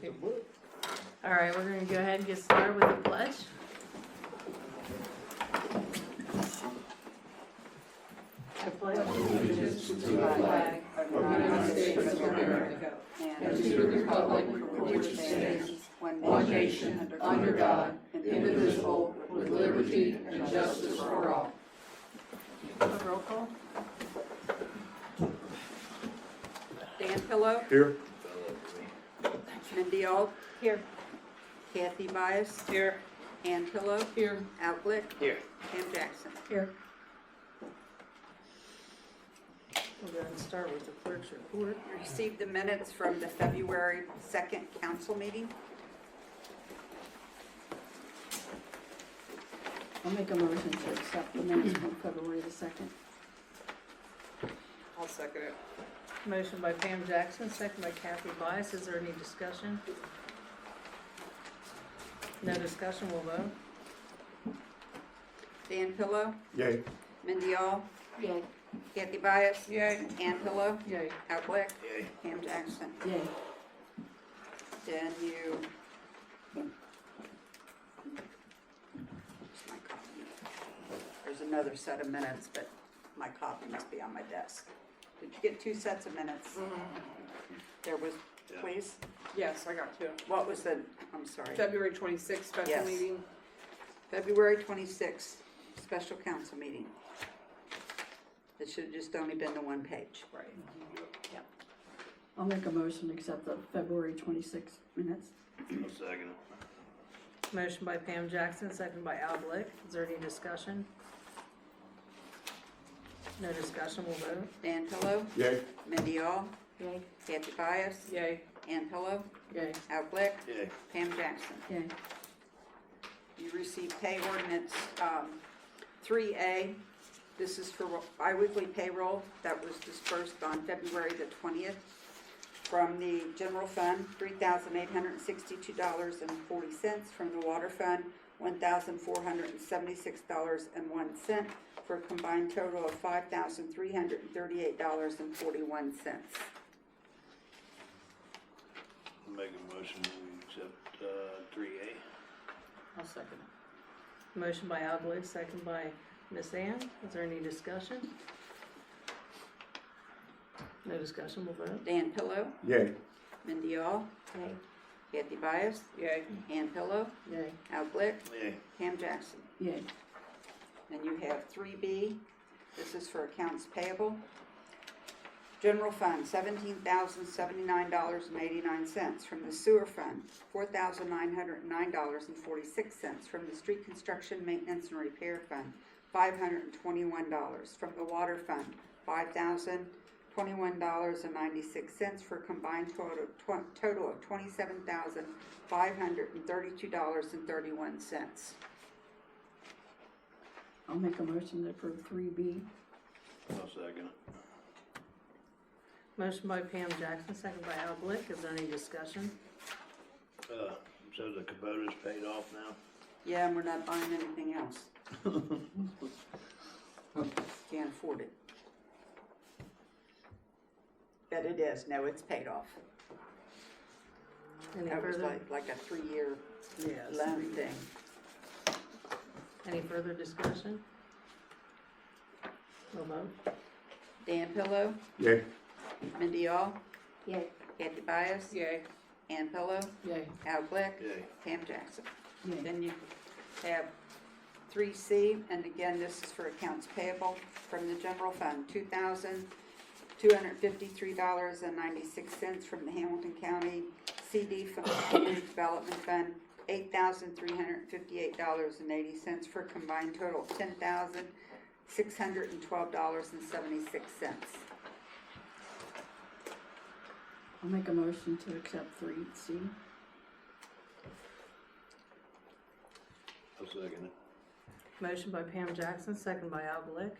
All right, we're gonna go ahead and get started with the pledge. I pledge allegiance to the flag of the United States of America and to the republic for which it stands, one nation, under God, indivisible, with liberty and justice for all. Roll call. Dan Pillow, Here. Mindy Auel, Here. Nixon-Byess, Here. Ann Pillow, Here. Auel Glick, Here. Pam Jackson. Here. We'll go ahead and start with the clerk's report. Received the minutes from the February 2nd council meeting. I'll make a motion to accept the minutes from February the 2nd. I'll second it. Motion by Pam Jackson, second by Kathy Byess. Is there any discussion? No discussion, we'll vote. Dan Pillow, Yay. Mindy Auel, Yay. Kathy Byess, Yay. Ann Pillow, Yay. Auel Glick, Yay. Pam Jackson. Yay. Then you. Where's my copy? There's another set of minutes, but my copy must be on my desk. Did you get two sets of minutes? There was, please, Yes, I got two. what was the, I'm sorry, February 26th special Yes. meeting. February 26th, special council meeting. It should have just only been the one page. Right. I'll make a motion to accept the February 26th minutes. I'll second it. Motion by Pam Jackson, second by Auel Glick. Is there any discussion? No discussion, we'll vote. Dan Pillow, Yay. Mindy Auel, Yay. Kathy Byess, Yay. Ann Pillow, Yay. Auel Glick, Yay. Pam Jackson. Yay. You received pay ordinance 3A. This is for biweekly payroll that was dispersed on February the 20th. From the general fund, $3,862.40. From the water fund, $1,476.01, for a combined total of $5,338.41. Make a motion to accept 3A. I'll second it. Motion by Auel Glick, second by Miss Ann. Is there any discussion? No discussion, we'll vote. Dan Pillow, Yay. Mindy Auel, Yay. Kathy Byess, Yay. Ann Pillow, Yay. Auel Glick, Yay. Pam Jackson. Yay. Then you have 3B, this is for accounts payable. General fund, $17,079.89. From the sewer fund, $4,909.46. From the street construction, maintenance, and repair fund, $521. From the water fund, $5,021.96, for a combined total of $27,532.31. I'll make a motion to approve 3B. I'll second it. Motion by Pam Jackson, second by Auel Glick. Is there any discussion? So the Kubota's paid off now? Yeah, and we're not buying anything else. Can't afford it. But it is, no, it's paid off. Any That was further? like a 3-year Yes. loan thing. Any further discussion? We'll vote. Dan Pillow, Yay. Mindy Auel, Yay. Kathy Byess, Yay. Ann Pillow, Yay. Auel Glick, Yay. Pam Jackson. Yay. Then you have 3C, and again, this is for accounts payable from the general fund, $2,253.96. From the Hamilton County CD Fund, Community Development Fund, $8,358.80, for a combined total of $10,612.76. I'll make a motion to accept 3C. I'll second it. Motion by Pam Jackson, second by Auel Glick.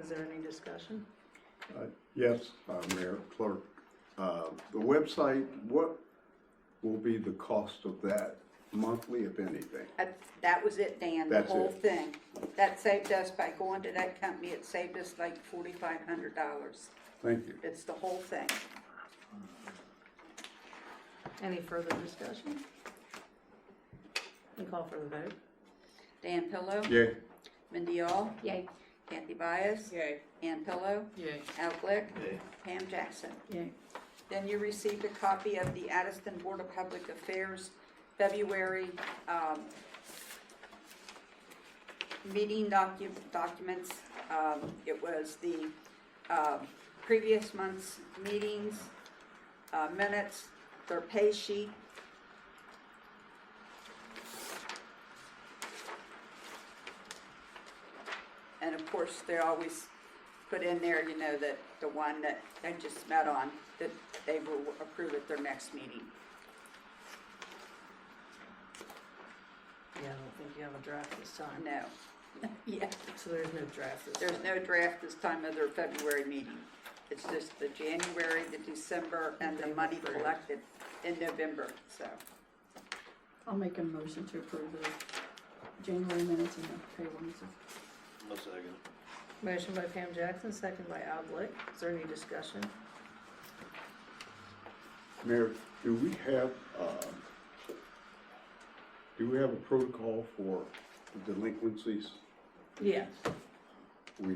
Is there any discussion? Yes, Mayor, Clerk. The website, what will be the cost of that monthly, if anything? That was it, Dan, the That's whole it. thing. That saved us, by going to that company, it saved us like $4,500. Thank you. It's the whole thing. Any further discussion? We call for the vote. Dan Pillow, Yay. Mindy Auel, Yay. Nixon-Byess, Yay. Ann Pillow, Yay. Auel Glick, Yay. Pam Jackson. Yay. Then you received a copy of the Addyston Board of Public Affairs February meeting documents. It was the previous month's meetings, minutes, their pay sheet. And of course, they always put in there, you know, that the one that I just met on, that they will approve at their next meeting. Yeah, I don't think you have a draft this time. No. Yeah, So there's no draft this there's time. no draft this time of their February meeting. It's just the January, the December, and the money collected in November, so. I'll make a motion to approve the January minutes and the pay warrants. I'll second. Motion by Pam Jackson, second by Auel Glick. Is there any discussion? Mayor, do we have a protocol for delinquencies? Yes. Okay.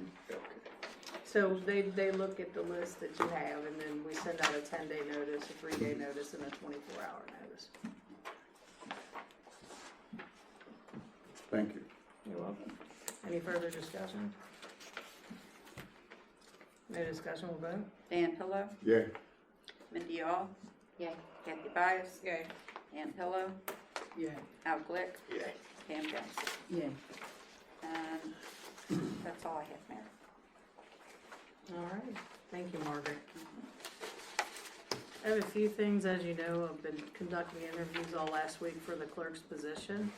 So they look at the list that you have, and then we send out a 10-day notice, a 3-day notice, and a 24-hour notice. Thank you. You're welcome. Any further discussion? No discussion, we'll vote. Dan Pillow, Yay. Mindy Auel, Yay. Nixon-Byess, Yay. Ann Pillow, Yay. Auel Glick, Yay. Pam Jackson. Yay. And that's all I have, Mayor. All right, thank you, Margaret. I have a few things, as you know, I've been conducting interviews all last week for the clerk's position.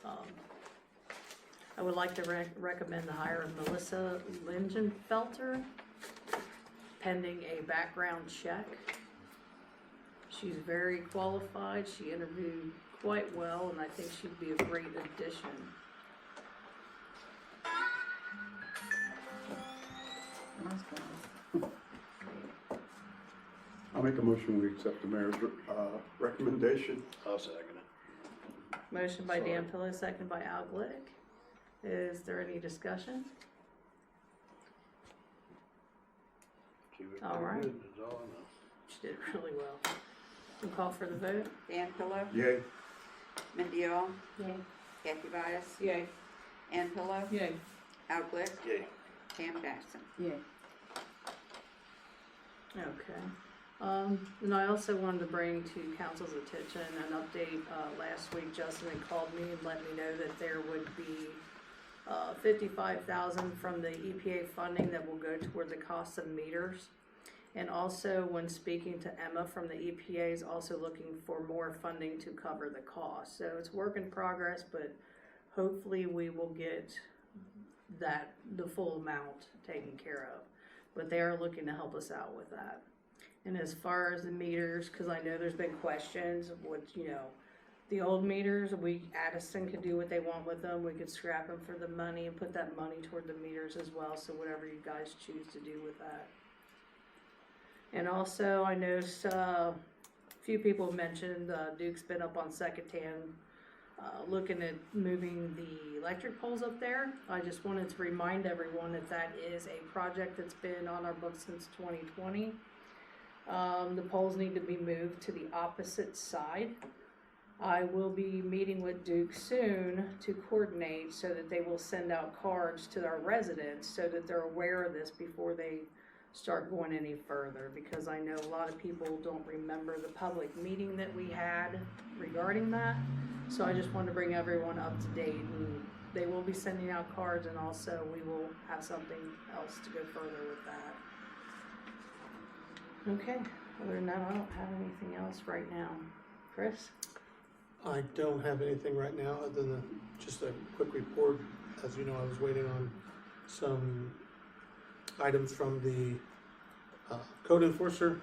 I would like to recommend the hire of Melissa Lingenfelter, pending a background check. She's very qualified, she interviewed quite well, and I think she'd be a great addition. I'll make a motion, we accept the mayor's recommendation. I'll second it. Motion by Sorry. Dan Pillow, second by Auel Glick. Is there any discussion? She was All pretty right. good, is all I know. She did really well. We'll call for the vote. Dan Pillow, Yay. Mindy Auel, Yay. Nixon-Byess, Yay. Ann Pillow, Yay. Auel Glick, Yay. Pam Jackson. Yay. Okay. And I also wanted to bring to council's attention an update. Last week Justin had called me and let me know that there would be $55,000 from the EPA funding that will go toward the cost of meters. And also, when speaking to Emma from the EPA, is also looking for more funding to cover the cost. So it's work in progress, but hopefully we will get the full amount taken care of. But they are looking to help us out with that. And as far as the meters, because I know there's been questions, the old meters, Addyston could do what they want with them. We could scrap them for the money and put that money toward the meters as well. So whatever you guys choose to do with that. And also, I noticed a few people mentioned Duke's been up on Second Tan looking at moving the electric poles up there. I just wanted to remind everyone that is a project that's been on our books since 2020. The poles need to be moved to the opposite side. I will be meeting with Duke soon to coordinate so that they will send out cards to our residents so that they're aware of this before they start going any further, because I know a lot of people don't remember the public meeting that we had regarding that. So I just wanted to bring everyone up to date, and they will be sending out cards, and also we will have something else to go further with that. Okay, other than that, I don't have anything else right now. Chris? I don't have anything right now other than just a quick report. As you know, I was waiting on some items from the code enforcer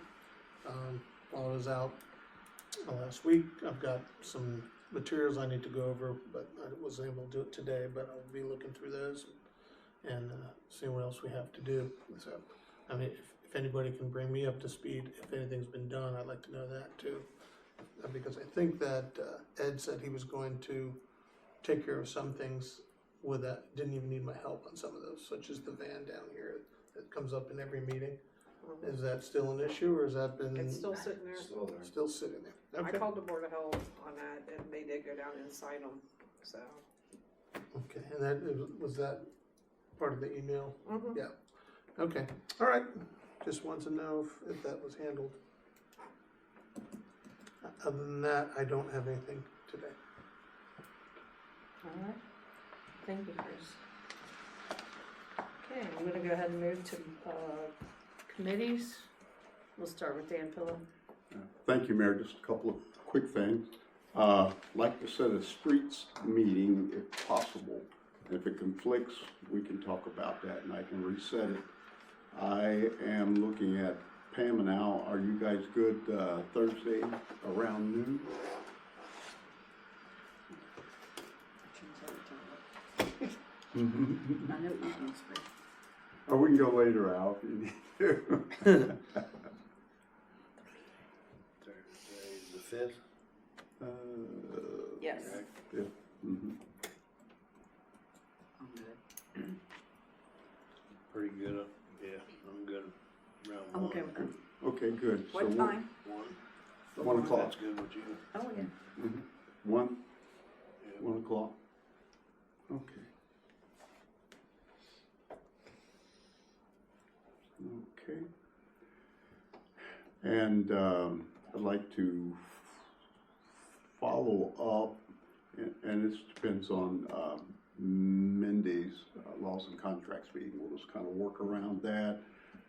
while I was out last week. I've got some materials I need to go over, but I wasn't able to do it today, but I'll be looking through those and seeing what else we have to do. So, I mean, if anybody can bring me up to speed, if anything's been done, I'd like to know that too. because I think that Ed said he was going to take care of some things with that, didn't even need my help on some of those, such as the van down here that comes up in every meeting. Is that still an issue, or has that been? It's still sitting there. Still sitting there. I Okay. called the Board of Health on that, and they did go down and sign them, so. Okay, and that, was that part of the email? Mhm. Yeah. Okay, all right. Just wanted to know if that was handled. Other than that, I don't have anything today. All right, thank you, Chris. Okay, I'm gonna go ahead and move to, committees. We'll start with Dan Pillow. Thank you, Mayor. Just a couple of quick things. Like to set a streets meeting if possible. If it conflicts, we can talk about that and I can reset it. I am looking at Pam and Al. Are you guys good Thursday around noon? I know evenings, but Or we can go later, Al, if you need to. Thursday, the 5th? Yes. Yeah. Mhm. I'm good. Pretty good, yeah, I'm good around I'm 1. okay with that. Okay, good. So What time? 1? 1 o'clock. That's good with you. Oh, yeah. 1? Yeah. 1 o'clock? Okay. Okay. And I'd like to follow up, and this depends on Mindy's laws and contracts meeting. We'll just kind of work around that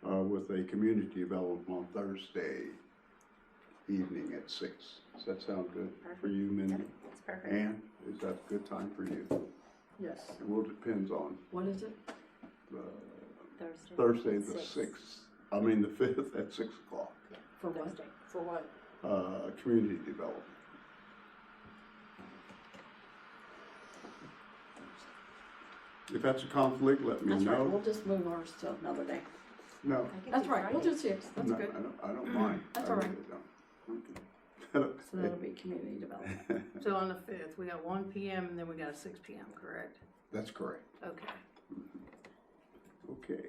with a community development on Thursday evening at 6. Does that sound good for you, Mindy? That's perfect. Ann, is that a good time for you? Yes. It will depends on What is it? Thursday the 6th, I mean the 5th at 6 o'clock, For what? For what? community development. If that's a conflict, let me That's right, we'll know. just move ours to another day. No, That's right, we'll do 6, that's no, good. I don't mind. That's I all right. really don't. Okay. So that'll be community development. So on the 5th, we got 1 PM and then we got a 6 PM, correct? That's correct. Okay. Okay.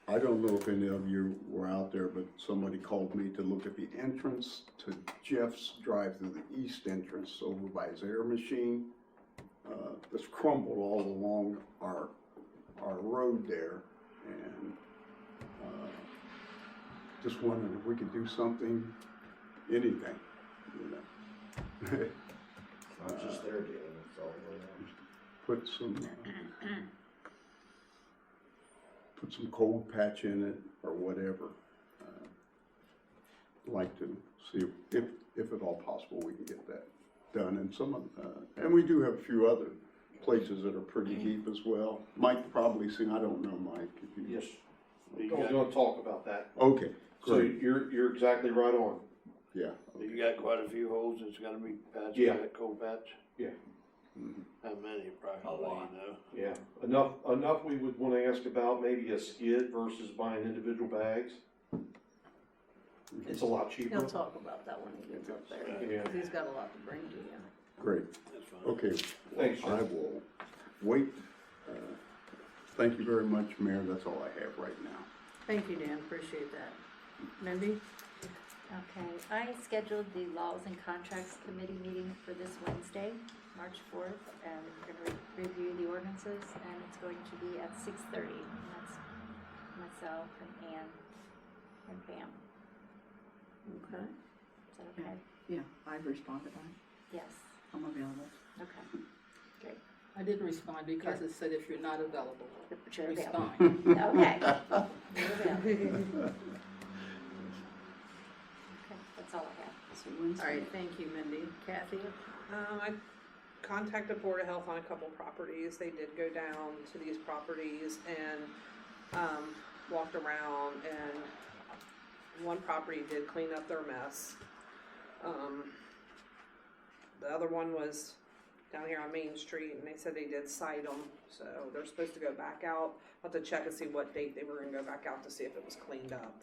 I don't know if any of you were out there, but somebody called me to look at the entrance to Jeff's drive-through, the east entrance over by his air machine. That's crumbled all along our road there, and just wondering if we could do something, anything, you know. Not just their deal, it's all the way around. Put some cold patch in it or whatever. Like to see if at all possible we can get that done. And and we do have a few other places that are pretty deep as well. Mike probably seen, I don't know, Mike. If you, Yes, You I was got, gonna talk about that. Okay, So great, you're exactly right on. yeah. you got quite a few holes that's gotta be patched, Yeah. that cold patch? Yeah. Mhm. How many approximately, lot. you know? Yeah, enough we would wanna ask about maybe a skid versus buying individual bags. It's a lot cheaper. He'll talk about that when he gets up there, Yeah. because he's got a lot to bring to you. Great, That's fine. okay. Thanks, I Jeff. will wait. Thank you very much, Mayor. That's all I have right now. Thank you, Dan, appreciate that. Mindy? Okay, I scheduled the Laws and Contracts Committee meeting for this Wednesday, March 4th, and we're going to review the ordinances, and it's going to be at 6:30. And that's myself and Ann and Pam. Okay. Is that okay? Yeah, I've responded, Yes, I'm available. okay. I did respond because it said if you're not available, But you're available. respond. Okay. You're available. Okay, that's all I have. So Wednesday. All right, thank you, Mindy. Kathy? I contacted Board of Health on a couple properties. They did go down to these properties and, walked around, and one property did clean up their mess. The other one was down here on Main Street, and they said they did cite them, so they're supposed to go back out. I'll have to check and see what date they were gonna go back out to see if it was cleaned up.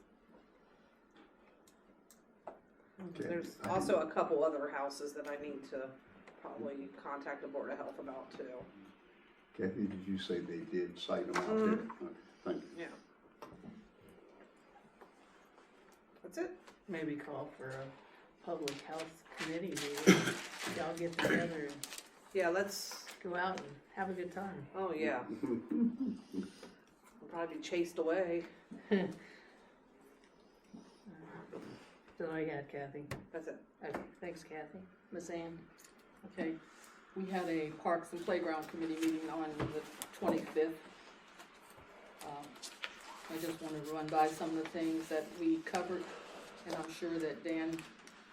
Okay. There's also a couple other houses that I need to probably contact the Board of Health about too. Kathy, did you say they did cite them out there? Okay, thank you. Yeah. That's it. Maybe call for a public health committee meeting. Y'all get together and Yeah, let's, go out and have a good time. oh yeah, I'll probably be chased away. That's all I got, Kathy. That's it. Okay, thanks, Kathy. Miss Ann? Okay, we had a Parks and Playground Committee meeting on the 25th. I just want to run by some of the things that we covered, and I'm sure that Dan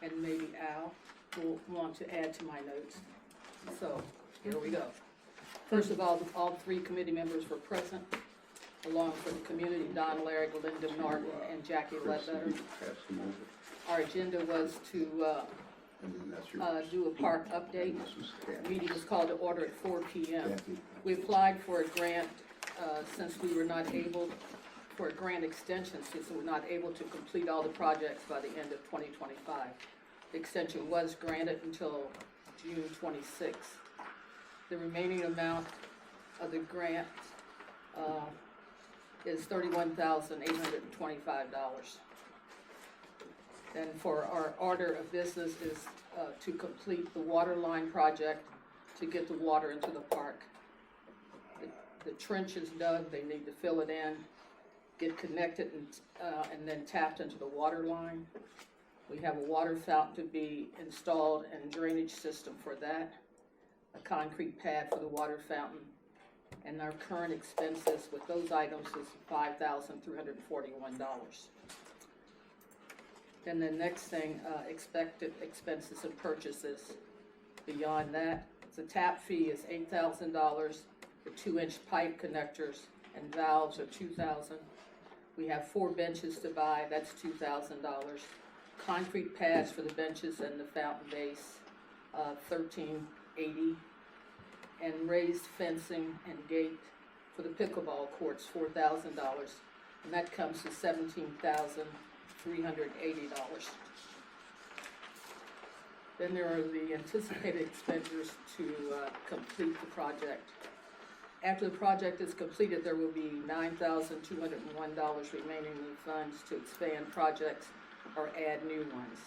and maybe Al will want to add to my notes. So, here we go. First of all three committee members were present, along with the community, Don Larry, Linda Norton, and Jackie Ledbetter. Pass them over, Our agenda was to and then that's yours. do a park update. This is The Kathy. meeting was called to order at 4 p.m. Kathy. We applied for a grant, since we were not able, for a grant extension, since we were not able to complete all the projects by the end of 2025. The extension was granted until June 26th. The remaining amount of the grant, is $31,825. And for our order of business is, to complete the water line project to get the water into the park. The trench is dug, they need to fill it in, get connected and then tapped into the water line. We have a water fountain to be installed and drainage system for that, a concrete pad for the water fountain, and our current expenses with those items is $5,341. Then the next thing, expected expenses and purchases. Beyond that, the tap fee is $8,000. The 2-inch pipe connectors and valves are $2,000. We have 4 benches to buy, that's $2,000. Concrete pads for the benches and the fountain base, $1,380. And raised fencing and gate for the pickleball courts, $4,000. And that comes to $17,380. Then there are the anticipated expenditures to complete the project. After the project is completed, there will be $9,201 remaining in funds to expand projects or add new ones.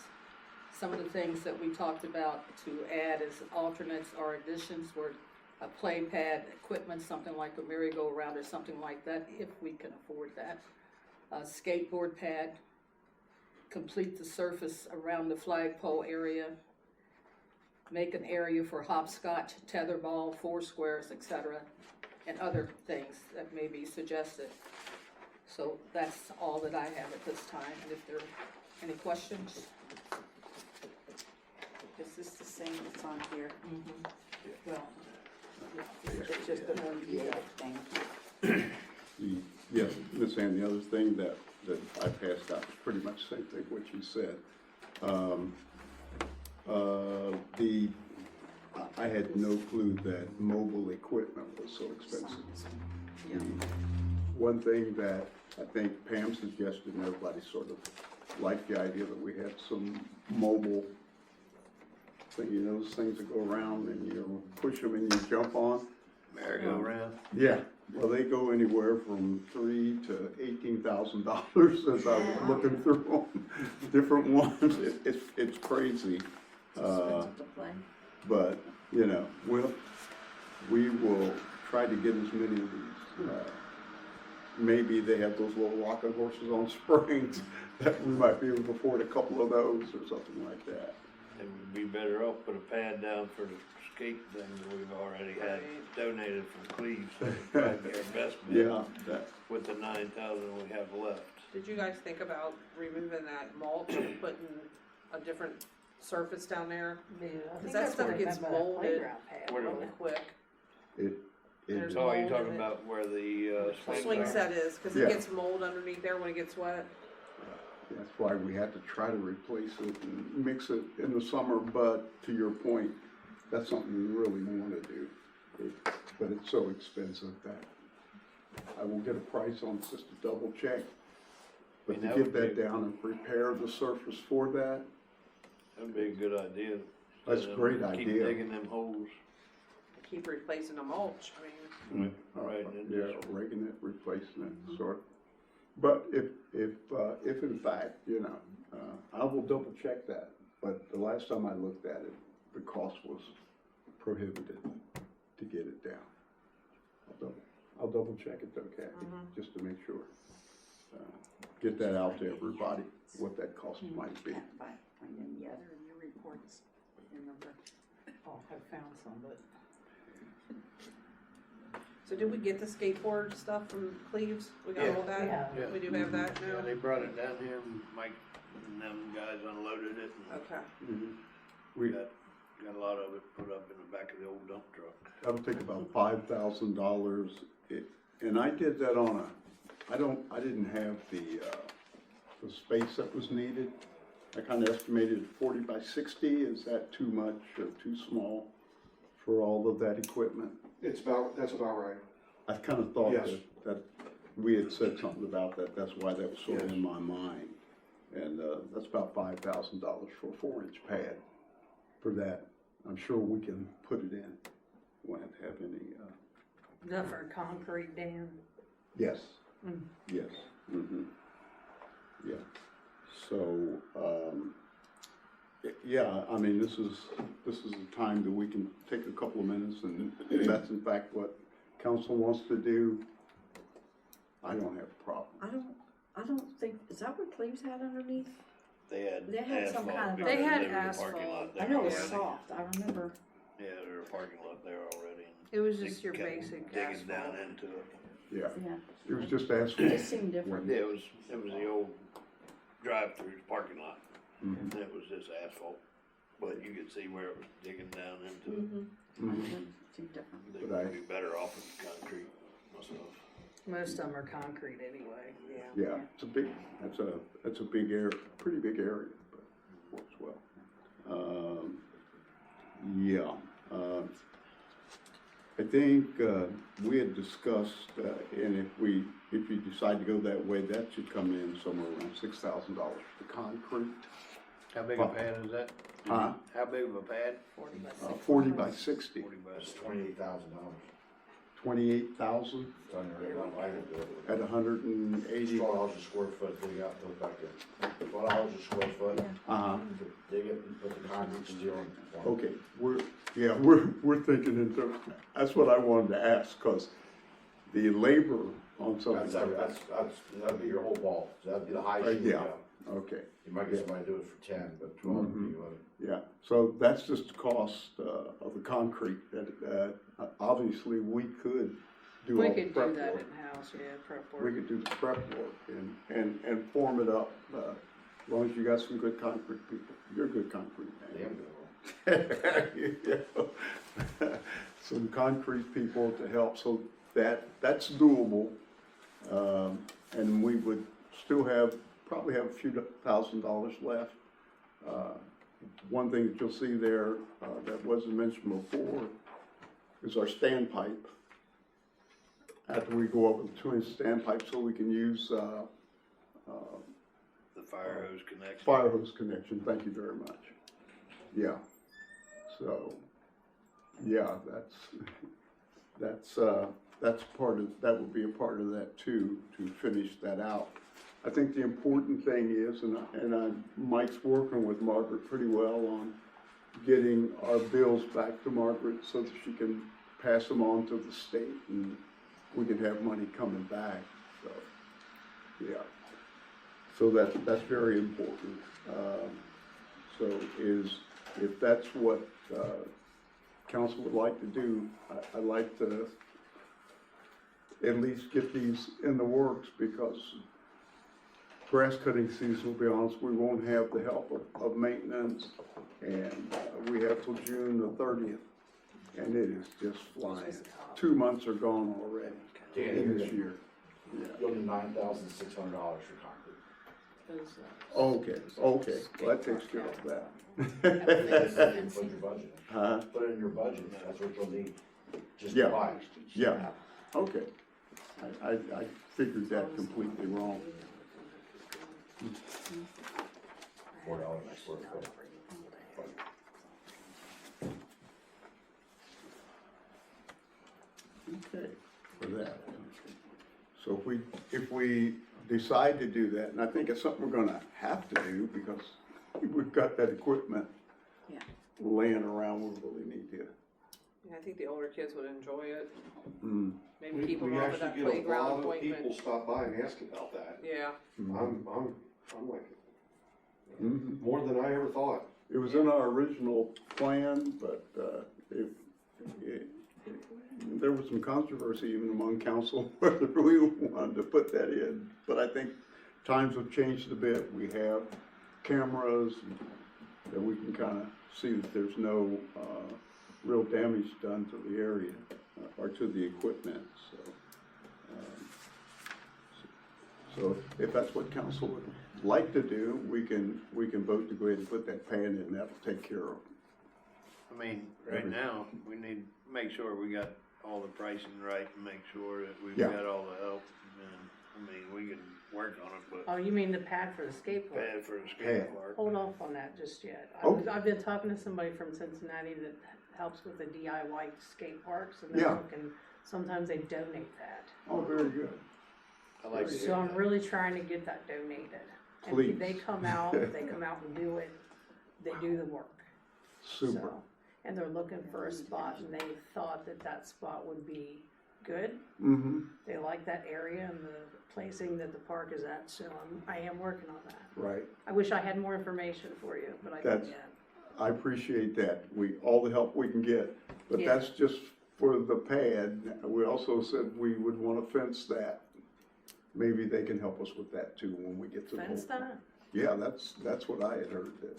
Some of the things that we talked about to add as alternates or additions were a play pad equipment, something like a merry-go-round or something like that, if we can afford that. A skateboard pad, complete the surface around the flagpole area, make an area for hopscotch, tetherball, 4 squares, etc., and other things that may be suggested. So that's all that I have at this time, and if there are any questions? Is this the same that's on here? Well, It's just an MBA thing. Yes, Ms. Ann, the other thing that I passed out was pretty much the same thing what you said. I had no clue that mobile equipment was so expensive. One thing that I think Pam suggested, and everybody sort of liked the idea that we had some mobile thing, you know, those things that go around and you push them and you jump on. Merry-go-round. Yeah, well, they go anywhere from $3,000 to $18,000 as I was looking through them, different ones. It's crazy. Expensive to play. But, you know, we will try to get as many of these. Maybe they have those little rocking horses on springs that we might be able to afford a couple of those or something like that. And we'd be better off put a pad down for the skate thing that we've already had donated from Cleves. So it'd probably be our best bet Yeah, that, with the 9,000 we have left. Did you guys think about removing that mulch and putting a different surface down there? Yeah, I Cause think that that's stuff where gets that molded playground pad Where really do quick. it, There's Oh, you're mold talking in it. about where the Swing are? set is, cause Yeah. it gets mold underneath there when it gets wet. that's why we had to try to replace it and mix it in the summer, but to your point, that's something we really want to do. But it's so expensive that I will get a price on it just to double check. But And to that get would that be- down and prepare the surface for that, That'd be a good idea. That's a great Keep idea. digging them holes. Keep replacing the mulch, I mean, Right, and Yeah, just- rigging it, replacing it, sort. But if in fact, you know, I will double check that, but the last time I looked at it, the cost was prohibitive to get it down. I'll double check it though, Kathy, just to make sure. Get that out to everybody, what that cost might be. Can't find any other in your reports, remember? Oh, I found some, but so did we get the skateboard stuff from Cleves? We got Yeah. all that? Yeah. We do have that Yeah, now? they brought it down here, and Mike and them guys unloaded it, and Okay. We, got a lot of it put up in the back of the old dump truck. that'll take about $5,000. And I did that on I didn't have the space that was needed. I kind of estimated 40 by 60. Is that too much or too small for all of that equipment? That's about right. I kind of thought Yes. that we had said something about that. That's why that was sort of in my mind. And that's about $5,000 for a 4-inch pad for that. I'm sure we can put it in. Won't have to have any, Is that for a concrete dam? yes, yes, yeah. So, yeah, I mean, this is a time that we can take a couple of minutes, and if that's in fact what council wants to do, I don't have a problem. I don't think, is that what Cleves had underneath? They had They had some asphalt kind of- because They had there was a parking asphalt. lot I there know it was already. soft, I remember. Yeah, there was a parking lot there already. and It was they just your kept basic digging down asphalt. into it. Yeah, Yeah, it was just it asphalt. just seemed different. Yeah, it was the old drive-through parking lot, Mhm. and it was just asphalt, but you could see where it was digging down into it. Mhm. Seemed different. They But I- would be better off with concrete myself. Most of them are concrete anyway. Yeah, that's a big area, pretty big area, but works well. Yeah, I think, we had discussed, and if you decide to go that way, that should come in somewhere around $6,000 for concrete. How big a pad is that? Huh? How big of a pad? 40 by 60. 40 by 60, 40 by It's 60. $28,000. 28,000 It's on there, right now, I didn't do it. at 180. $12 a square foot, dig out, put it back in. $12 a square foot, Uh-huh. to dig it and put the concrete steel in. Okay, we're thinking in terms, that's what I wanted to ask, because the labor on something like that. That'd be your whole ball, so that'd be the highest you would Yeah. go. Okay, You might get somebody to do it for 10, but 12 would be what. yeah, so that's just the cost of the concrete, that, obviously, we could do We all the could prep do that work. in-house, yeah, prep We work. could do the prep work and form it up, as long as you got some good concrete people, you're a good concrete man. Damn good. Some concrete people to help, so that's doable. And we would still probably have a few $1,000s left. One thing that you'll see there, that wasn't mentioned before, is our standpipe. After we go over the 2-inch standpipe, so we can use, The fire hose connection. fire hose connection, thank you very much. Yeah, so, yeah, that's part of, that would be a part of that too, to finish that out. I think the important thing is, Mike's working with Margret pretty well on getting our bills back to Margret so that she can pass them on to the state and we can have money coming back, so, yeah. So that's very important. So if that's what, council would like to do, I'd like to at least get these in the works, because grass cutting season, will be honest, we won't have the help of maintenance, and we have till June the 30th, and it is just flying. 2 months are gone already Danny, in you're this gonna- year. Yeah. You'll need $9,600 for concrete. Those, Okay, well, that takes care of that. Put your budget in. Huh? Put it in your budget, that's what you'll need, just Yeah. to buy it. Yeah, okay. I figured that completely wrong. $4 a square foot. if we decide to do that, and I think it's something we're gonna have to do because we've got that equipment Yeah. laying around, we really need to. Yeah, I think the older kids would enjoy it. Mm, Maybe keep them We off of that actually get a playground lot of people appointment. stop by and ask about that. Yeah, mm. I'm like, Mhm. more than I ever thought. It was in our original plan, but, there was some controversy even among council whether we wanted to put that in. But I think times have changed a bit. We have cameras that we can kind of see that there's no, real damage done to the area or to the equipment, so. So if that's what council would like to do, we can vote to go ahead and put that pad in, and that'll take care of. I mean, right now, we need to make sure we got all the pricing right and make sure that we've Yeah. got all the help. And, I mean, we can work on it, but Oh, you mean the pad for the skateboard? bad for the skate Pad. park. Hold off on that just yet. Okay. I've been talking to somebody from Cincinnati that helps with the DIY skate parks, and Yeah. they're looking, sometimes they donate that. Oh, very good. I like to hear So I'm that. really trying to get that donated. And Please. if they come out and do it, they do the work. Super. So, and they're looking for a spot, and they thought that that spot would be good. Mm-hmm. They like that area and the placing that the park is at, so I am working on that. Right. I wish I had more information for you, but I That's- didn't yet. I appreciate that. All the help we can get, but Yeah. that's just for the pad. We also said we would want to fence that. Maybe they can help us with that too when we get to the whole. Fence that? Yeah, that's what I had heard. That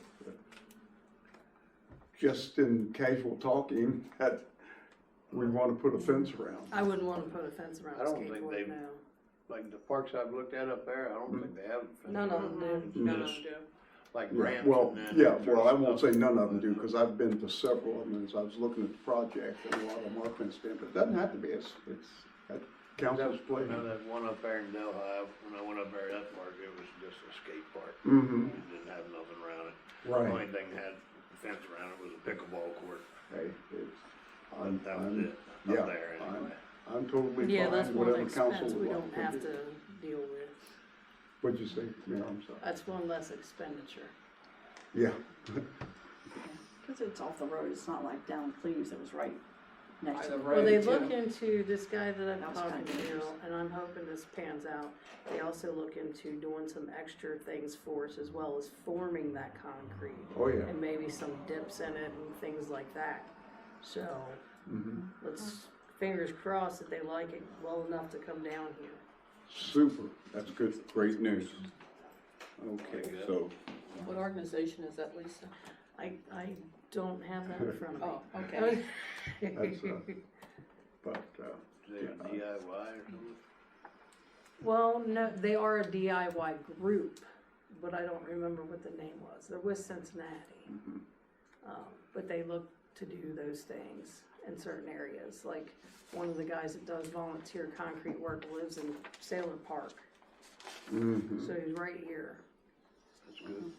just in casual talking, that we want to put a fence around. I wouldn't wanna put a fence around I a don't think skateboard, they- no. Like the parks I've looked at up there, I don't think they have. a fence None of around them it. do. none of Just them do. Like Yeah, ramps well, and then. yeah, there's well, I won't say stuff, none of them but, do, because I've been to several of them, as I was looking at the project, and a lot of them are fenced in, but it doesn't have to be, it's at council's I pleasure. know that one up there in Delhi, when I went up there at that park, it was just a skate park. Mm-hmm, It didn't have nothing around it. The right. only thing that had a fence around it was a pickleball court. Hey, it's, That was it, yeah, up there anyway. I'm totally Yeah, that's fine, one whatever council expense would we like don't to have do. to deal with. What'd you say? Yeah, I'm sorry. That's one less expenditure. Yeah, Because it's off the road, it's not like down Cleves, it was right next to the Well, road they too. look into, this guy that I'm That was talking kinda to, interesting. and I'm hoping this pans out, they also look into doing some extra things for us as well as forming that concrete. oh, yeah. And maybe some dips in it and things like that. So, Mhm. let's, fingers crossed that they like it well enough to come down here. Super, that's good, great news. Okay, so, What organization is that, Lisa? I don't have that in front of me. Oh, okay. that's, but, Is it a DIY or something? Well, no, they are a DIY group, but I don't remember what the name was. They're with Cincinnati. mhm. But they look to do those things in certain areas. Like one of the guys that does volunteer concrete work lives in Sailor Park, Mhm. so he's right here. That's good.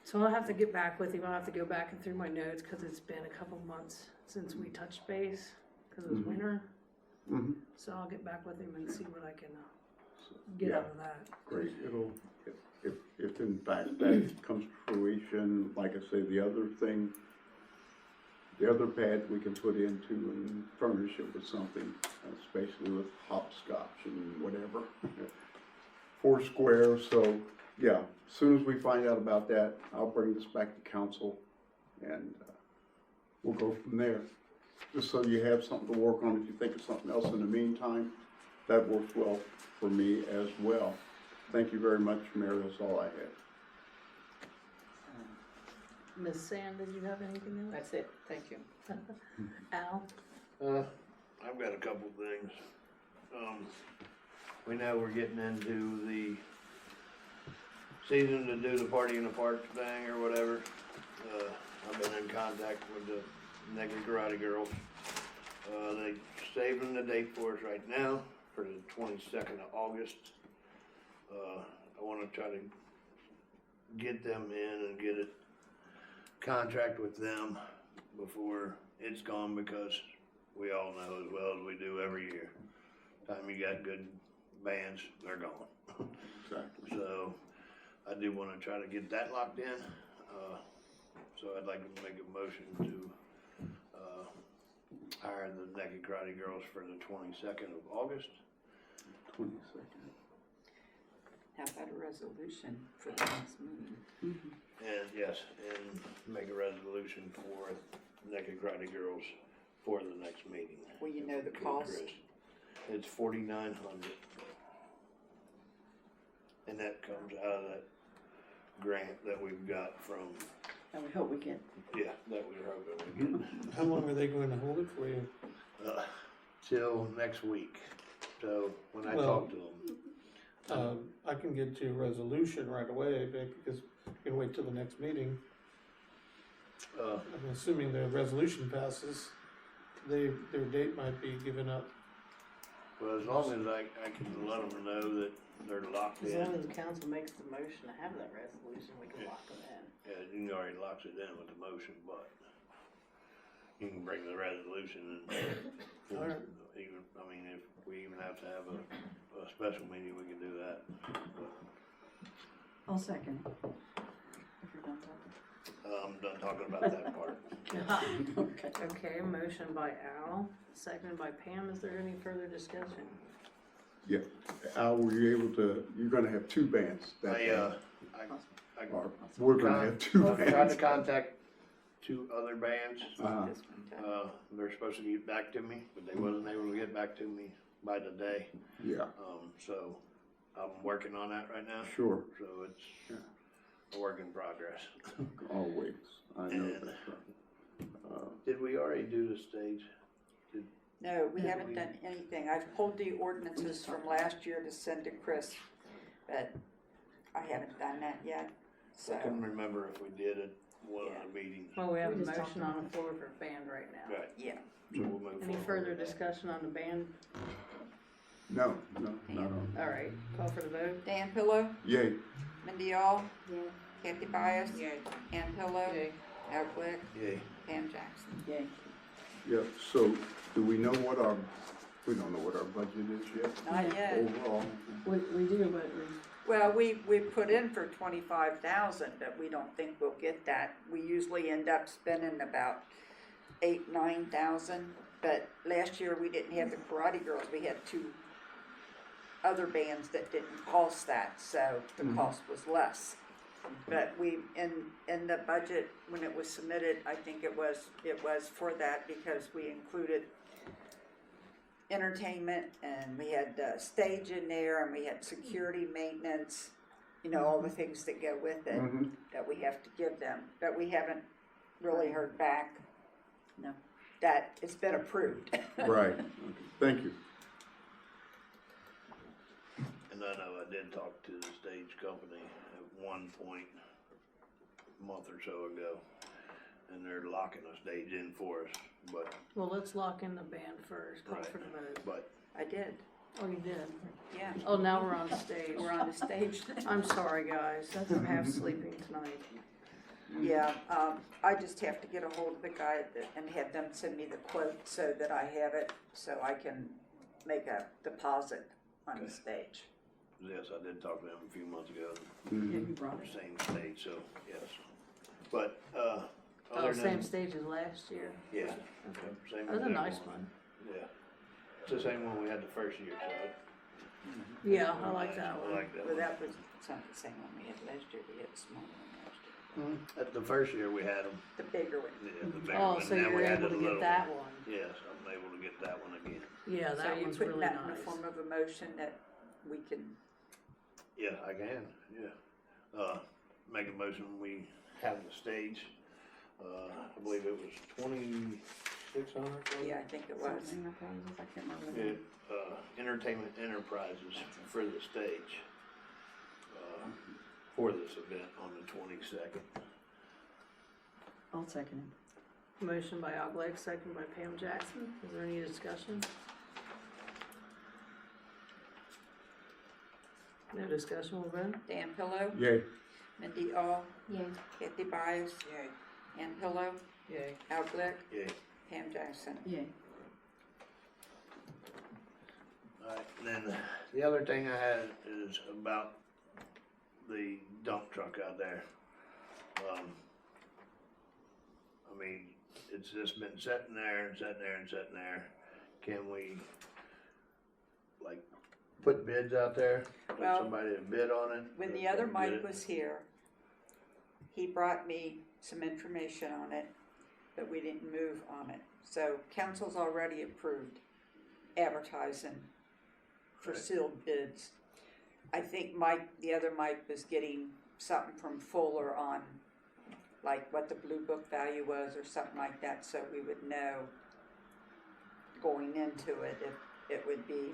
So I'll have to get back with him. I'll have to go back and through my notes because it's been a couple months since we touched base because it was Mhm. winter. Mhm. So I'll get back with him and see what I can get Yeah. out of that. Great, it'll, if in fact that comes to fruition, like I say, the other thing, the other pad we can put into and furnish it with something, especially with hopscotch and whatever. Four square, so, yeah, as soon as we find out about that, I'll bring this back to council and we'll go from there. Just so you have something to work on if you think of something else in the meantime, that works well for me as well. Thank you very much, Mayor, that's all I had. Miss Sand, did you have anything else? That's it, thank you. Al? I've got a couple things. We know we're getting into the season to do the party in the park thing or whatever. I've been in contact with the Naked Karate Girls. They saving the date for us right now for the 22nd of August. I wanna try to get them in and get a contract with them before it's gone, because we all know as well as we do every year, time you got good bands, they're gone. Exactly. So I do wanna try to get that locked in. So I'd like to make a motion to, hire the Naked Karate Girls for the 22nd of August. 22nd. How about a resolution for the next meeting? And yes, and make a resolution for Naked Karate Girls for the next meeting. Well, you know the Okay, cost. Chris. It's $4,900. And that comes out of that grant that we've got from, And we hope we get. yeah, that we were hoping we get. How long are they going to hold it for you? Till next week. So when I Well- talk to them, I can get you a resolution right away, because you can wait till the next meeting. I'm assuming the resolution passes, their date might be given up. well, as long as I can let them know that they're locked As in. long as the council makes the motion to have that resolution, we can lock them in. Yeah, you can already locks it in with the motion, but you can bring the resolution and, Alright. even, I mean, if we even have to have a special meeting, we can do that. I'll second it. If you're done talking. I'm done talking about that part. Okay. Okay, motion by Al, seconded by Pam. Is there any further discussion? Yeah. Al, were you able to, you're gonna have two bands that day. Or we're gonna have two I've tried to bands. contact two other bands. Uh-huh. This one time. They're supposed to get back to me, but they wasn't able to get back to me by today. Yeah, So I'm working on that right now. sure, So it's a work in progress. always. I know And- that's right. Did we already do the stage? No, we haven't done anything. I've pulled the ordinances from last year to send to Chris, but I haven't done that yet, so. I couldn't remember if we did at one of the meetings. Well, we have a We just talked motion on about the floor for band right now. Right, Yeah, so we'll move forward. Any further with that. discussion on the band? No, not on. All right, call for the vote. Dan Pillow, Yay, Mindy Auel, Yeah. Kathy Byess, Ann Pillow, Yay. Al Glick, Yay. Pam Jackson. Yay. yeah, so do we know what we don't know what our budget is yet? Not yet. Overall, We do, but Well, we put in for 25,000, but we don't think we'll get that. We usually end up spending about 8,000-9,000, but last year we didn't have the Karate Girls. We had two other bands that didn't cost that, so the cost was less. But we, in the budget, when it was submitted, I think it was for that because we included entertainment and we had stage in there and we had security, maintenance, you know, all the things that go with it Mhm. that we have to give them. But we haven't really heard back. No. That it's been approved. Right, okay, thank you. And I know I did talk to the stage company at one point, a month or so ago, and they're locking a stage in for us, but, Well, let's lock in the band first, call Right. for the vote. but, I did, Oh, you did? yeah. Oh, now we're on stage. We're on the stage. I'm sorry, guys, I'm half sleeping tonight. Yeah, I just have to get a hold of the guy and have them send me the quote so that I have it, so I can make a deposit on the stage. yes, I did talk to them a few months ago, yeah, Mhm. you brought it. same stage, so, yes. But, Oh, other same than, stage as last year. yeah, Okay. same. That was a as nice everyone. one. Yeah, it's the same one we had the first year, so. Yeah, I like that I one. like that Well, one. that was, it's not the same one we had last year, we had a smaller one last year. At the first year we had them, The bigger one. yeah, the bigger Oh, one, so now you're we had able the to little get that one. Yes, I'm able to get that one again. Yeah, So that you one's put really that in the nice. form of a motion that we can, Yeah, I can, yeah. Make a motion, we have the stage, I believe it was 2,600. yeah, I think it was. Enterprises, I can't remember. Entertainment Enterprises for the stage, for this event on the 22nd. I'll second it. Motion by Al Glick, second by Pam Jackson. Is there any discussion? No discussion, we'll vote. Dan Pillow, Yay, Mindy Auel, Yay. Kathy Byess, Ann Pillow, Yay. Al Glick, Yeah. Pam Jackson. Yay. Alright, and then the other thing I had is about the dump truck out there. I mean, it's just been sitting there and sitting there and sitting there. Can we, like, put bids out there? Get Well, somebody to bid on it? When the other Get Mike it? was here, he brought me some information on it, but we didn't move on it. So council's already approved advertising for Right. sealed bids. I think Mike, the other Mike was getting something from Fuller on like what the blue book value was or something like that, so we would know going into it if it would be,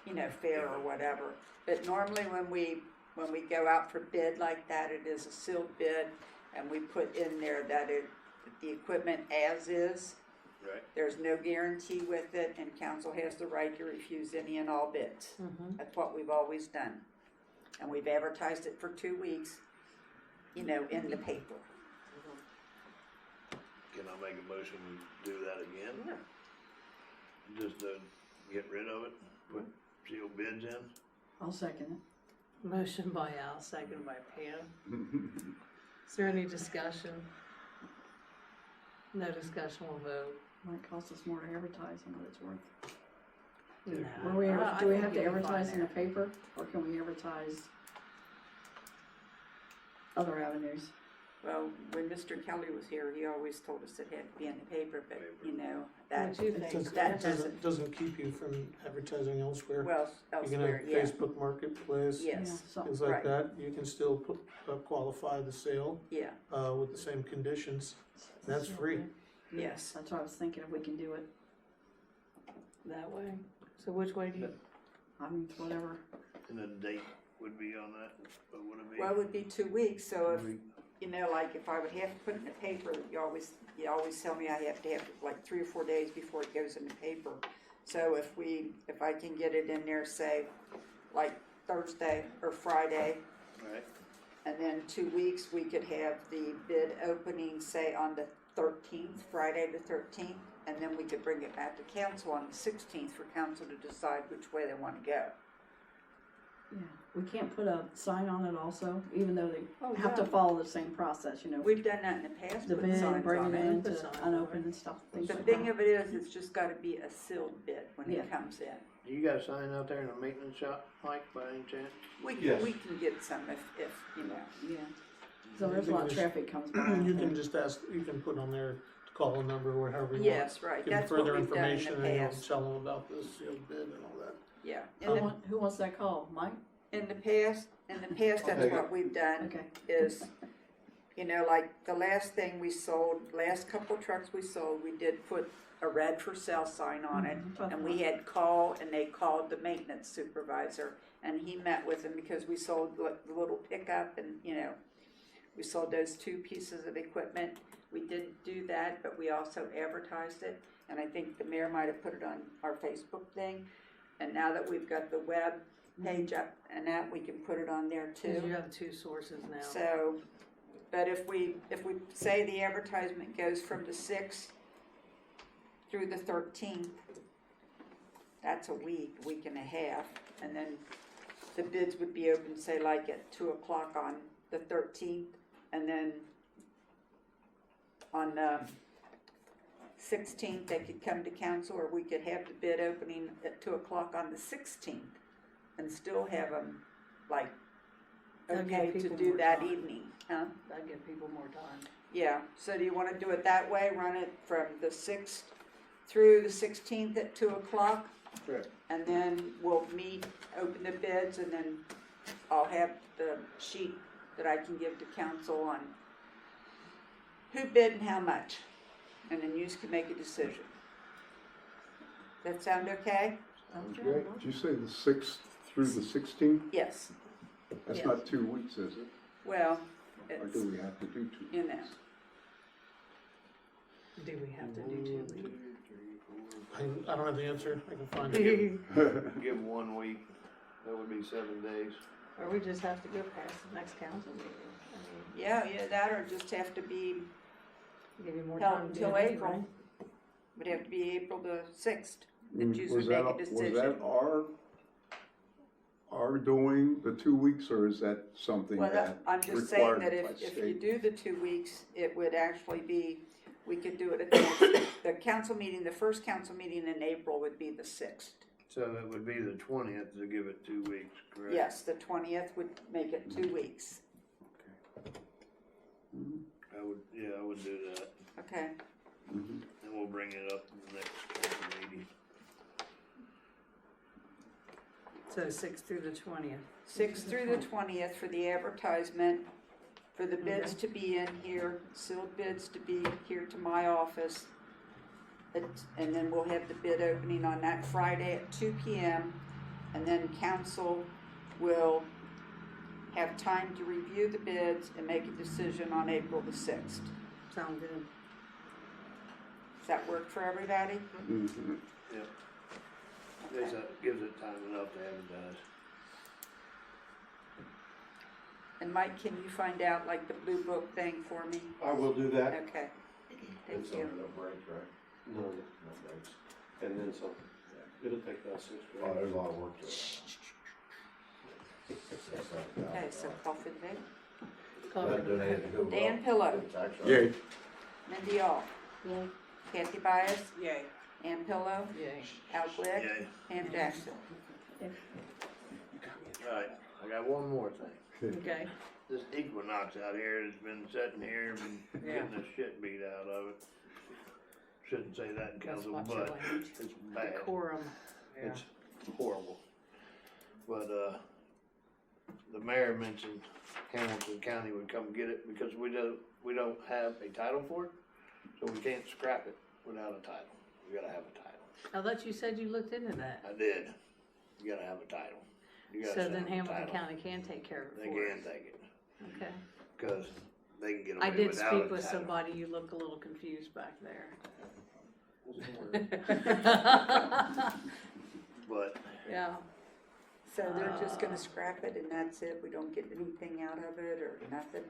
you know, fair or whatever. But normally when we go out for bid like that, it is a sealed bid, and we put in there that the equipment as is. Right. There's no guarantee with it, and council has the right to refuse any and all bids. That's what we've always done. And we've advertised it for 2 weeks, you know, in the paper. Can I make a motion to do that again? Just to get rid of it, put sealed bids in? I'll second it. Motion by Al, second by Pam. Is there any discussion? No discussion, we'll vote. Might cost us more to advertise than what it's worth. No. Will we, I do we think have to you'll be fine advertise in the there. paper, or can we advertise other avenues? Well, when Mr. Kelly was here, he always told us it had to be in the paper, but, you know, that, What do you It think? that doesn't keep you from advertising elsewhere. well, You can elsewhere, have yeah, Facebook Marketplace, yes, Yeah, things something. like that. You can still qualify the sale, yeah, with the same conditions. That's free. yes. That's what I was thinking, if we can do it. That way? So which way do you, I mean, it's whatever. And the date would be on that, what would it be? Well, it would be 2 weeks, so if, 2 weeks? you know, like if I would have to put it in the paper, you always tell me I have to have like 3 or 4 days before it goes in the paper. So if I can get it in there, say, like Thursday or Friday, Right, and then 2 weeks, we could have the bid opening, say, on the 13th, Friday the 13th, and then we could bring it back to council on the 16th for council to decide which way they want to go. Yeah, we can't put a sign on it also, even though they Oh, have to yeah. follow the same process, you know. We've done that in the past, The put bid, signs bring on it it. in Put to signs on unopen it. and stuff. things The like thing that. of it is, it's just gotta be a sealed bid when Yeah. it comes in. do you got a sign out there in the maintenance shop, Mike, by any chance? We Yes. can get some if, you know. Yeah, so there's a lot of traffic comes by. You can just ask, you can put on there to call a number or however you want. Yes, right, Give them that's what further we've done in information the and you'll past. tell them about this sealed bid and all that. Yeah, Who wants that call, Mike? in the past, that's Okay. what we've done. Okay. Is, you know, like the last thing we sold, last couple trucks we sold, we did put a red for sale sign on it. Mhm. And we had they called the maintenance supervisor, and he met with them because we sold the little pickup and, you know, we sold those 2 pieces of equipment. We did do that, but we also advertised it, and I think the mayor might have put it on our Facebook thing. And now that we've got the web page up and that, we can put it on there too. because you have 2 sources now. So, but if we say the advertisement goes from the 6th through the 13th, that's a week and a half, and then the bids would be open, say like at 2 o'clock on the 13th, and then on the 16th, they could come to council, or we could have the bid opening at 2 o'clock on the 16th, and still have them, like, That'd give okay to people do more that time. evening, huh? That'd give people more time. Yeah, so do you wanna do it that way, run it from the 6th through the 16th at 2 o'clock? Sure. And then we'll meet, open the bids, and then I'll have the sheet that I can give to council on who bid and how much, and then you can make a decision. That sound okay? Sounds great. Did you say the 6th through the 16th? Yes, That's Yes. not 2 weeks, is it? well, Or it's, do we have to do 2 weeks? you know, Do we have to do 2 weeks? 1, 2, 3, 4. I don't have the answer. I can find it. Give 1 week, that would be 7 days. Or we just have to go past the next council meeting. I yeah, that or just have to be mean, give you more held time to do until it April. anyway. Would have to be April the 6th. the Jews Was would that, make a was decision. that our doing the 2 weeks, or is that something Well, that I'm just saying required that by if you state? do the 2 weeks, it would actually be, we could do it at the council meeting, the first council meeting in April would be the 6th. So it would be the 20th to give it 2 weeks, correct? Yes, the 20th would make it 2 weeks. I would do that, Okay, Mhm. and we'll bring it up in the next council meeting. So 6th through the 20th. 6th through the 20th for the advertisement, for the bids to be in here, sealed bids to be here to my office. And then we'll have the bid opening on that Friday at 2 p.m. And then council will have time to review the bids and make a decision on April the 6th. Sound good? Does that work for everybody? Mhm. Gives it time enough to advertise. And Mike, can you find out like the blue book thing for me? I will do that. Okay, thank It's you. under the break, right? No, No breaks. and then some. It'll take about 6 Oh, weeks. there's a lot of work to it. Okay, so coffee today. That donated to go Dan up. Pillow, It's actually- Yay. Mindy Auel, Yay. Kathy Byess, Yay. Ann Pillow, Yay. Al Glick, Yay. Pam Jackson. Alright, I got one more thing. Okay. This equinox out here has been sitting here and getting the shit beat out of it. Shouldn't say that in Let's council, watch your but language. it's bad. Quorum. It's horrible. But, the mayor mentioned Hamilton County would come get it because we don't have a title for it. So we can't scrap it without a title. We gotta have a title. I thought you said you looked into that. I did. You gotta have a title. You gotta So send then them a Hamilton title. County can take care of They it for can us. take it, Okay. cause they can get away I did without speak a with title. somebody, you look a little confused back there. But, Yeah, So they're just gonna scrap it and that's it? We don't get anything out of it or nothing?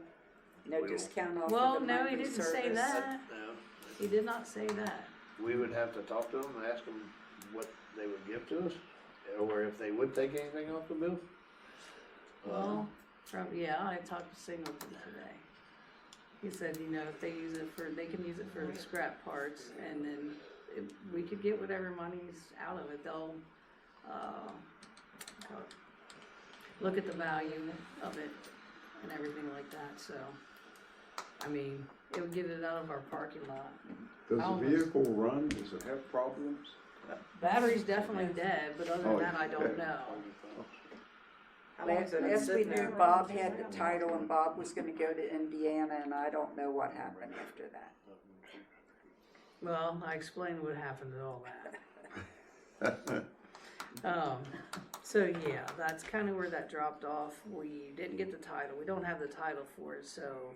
No We discount off well, of the no, he monthly didn't service? say that, no, he did not say that. we would have to talk to them and ask them what they would give to us, or if they would take anything off the bill. Well, yeah, I talked to Singleton today. He said, you know, if they use it for, they can use it for scrap parts, and then if we could get whatever money's out of it, they'll, look at the value of it and everything like that, so. I mean, it would get it out of our parking lot. Does the Almost. vehicle run? Does it have problems? Battery's definitely dead, but other than Oh, that, I don't okay. know. How long has it been Last we sitting knew, there? Bob had the title and Bob was gonna go to Indiana and I don't know what happened after that. Well, I explained what happened and all that. So yeah, that's kind of where that dropped off. We didn't get the title. We don't have the title for it, so.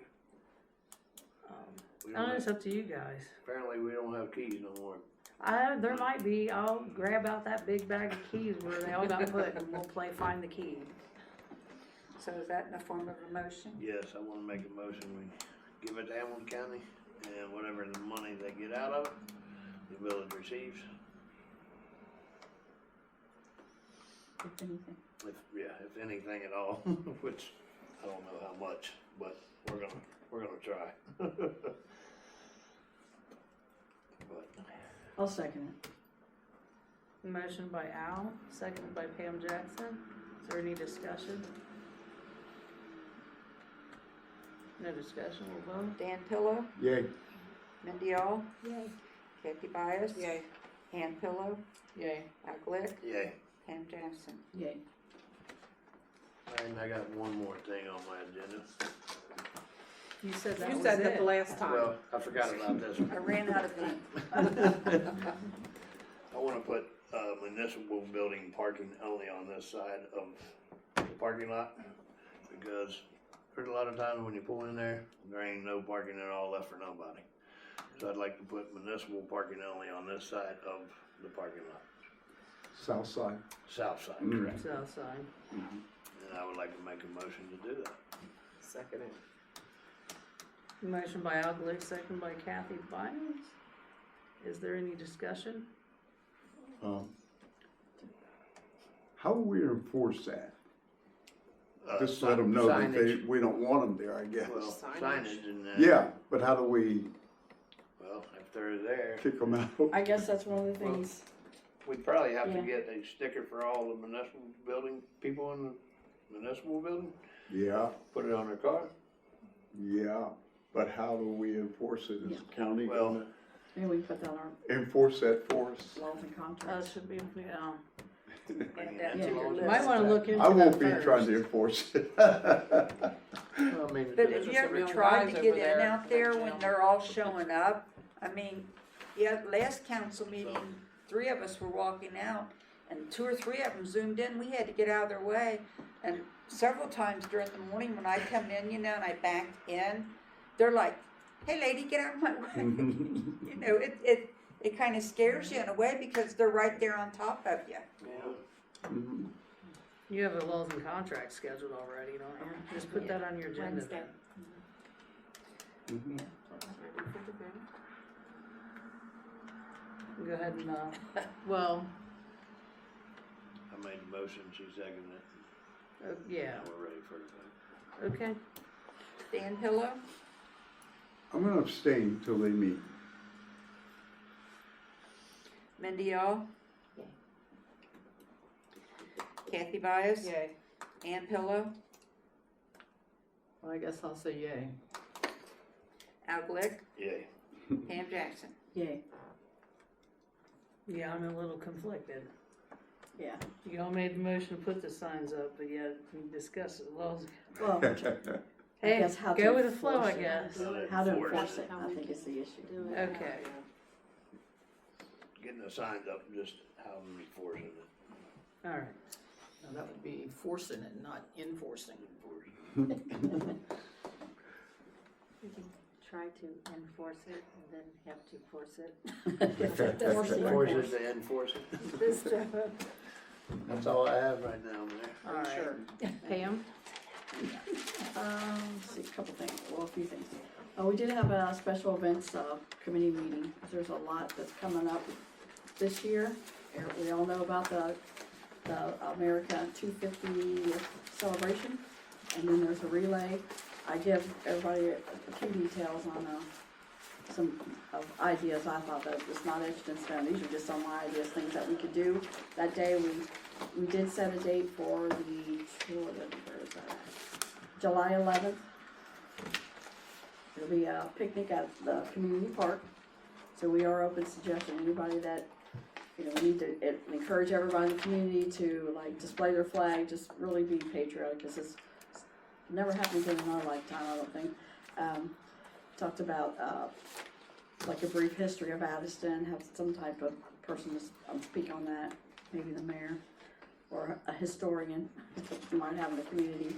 We I don't know, don't it's have, up to you guys. apparently we don't have keys no more. There might be. I'll grab out that big bag of keys where they all got put and we'll play find the key. So is that in the form of a motion? Yes, I wanna make a motion, we give it to Hamilton County, and whatever the money they get out of it, the village receives. If anything. If anything at all, which I don't know how much, but we're gonna try. But, I'll second it. Motion by Al, seconded by Pam Jackson. Is there any discussion? No discussion, we'll vote. Dan Pillow, Yay. Mindy Auel, Yay. Kathy Byess, Yay. Ann Pillow, Yay. Al Glick, yay, Pam Jackson. Yay. and I got one more thing on my agenda. You said that You was said that it. the last time. Well, I forgot about this one. I ran out of ink. I wanna put, municipal building parking only on this side of the parking lot, because there's a lot of times when you pull in there, there ain't no parking at all left for nobody. So I'd like to put municipal parking only on this side of the parking lot, South side. south side, Mm. correct? South side. And I would like to make a motion to do that. Second it. Motion by Al Glick, second by Kathy Bynes. Is there any discussion? How will we enforce that? Just let them know that we don't want them there, I guess. Well, signage and that. Yeah, but how do we Well, if they're there, kick them out? I guess that's one of the things, we'd probably have to Yeah. get a sticker for all the municipal building, people in the municipal building, Yeah, put it on their car. yeah, but how do we enforce it? Is the county Well- gonna maybe we put that on enforce that for us? our laws and contracts. Should be, yeah. Add that Yeah. to your list. Might wanna look into I that won't be first. trying to enforce it. I mean, But have you ever tried to get in out there when they're all showing up? I mean, yeah, last council meeting, 3 of us were walking out, and 2 or 3 of them zoomed in, we had to get out of their way. And several times during the morning when I come in, you know, and I backed in, they're like, hey lady, get out of my way. You know, it kinda scares you in a way because they're right there on top of you. Mhm. You have the laws and contracts scheduled already, don't you? Just put that on your agenda. Wednesday. Mhm. Go ahead and, well, I made the motion, she seconded it, yeah, now we're ready for the vote. okay. Stand pillow, I'm gonna abstain till they meet. Mindy Auel. Yay. Kathy Byess. Yay. Ann Pillow. Well, I guess I'll say yay. Al Glick. Yay. Pam Jackson. Yay. Yeah, I'm a little conflicted. Yeah. You all made the motion to put the signs up, but yet we discussed the laws. Well, Hey, guess how to go with the flow, I enforce it. guess. how to Enforce enforce it. it, I think is the issue. Okay. Getting the signs up, just how I'm enforcing it. All right. Now, that would be forcing it, not enforcing. We can try to enforce it and then have to force it. Force it to enforce it. This time. That's all I have right now, Mayor. All right. Pam? Let's see, a couple things, well, a few things. We did have a special events, committee meeting, there's a lot that's coming up this year. We all know about the America 250 celebration, and then there's a relay. I give everybody a few details on, some of ideas I thought that it's not etched in stone, these are just some ideas, things that we could do. That day, we did set a date for where is that? July 11th. It'll be a picnic at the community park. So we are open to suggestion, anybody that, you know, we need to encourage everybody in the community to like display their flag, just really be patriotic, because it's never happened again in our lifetime, I don't think. Talked about, like a brief history of Addyston, have some type of person to speak on that, maybe the mayor or a historian you might have in the community.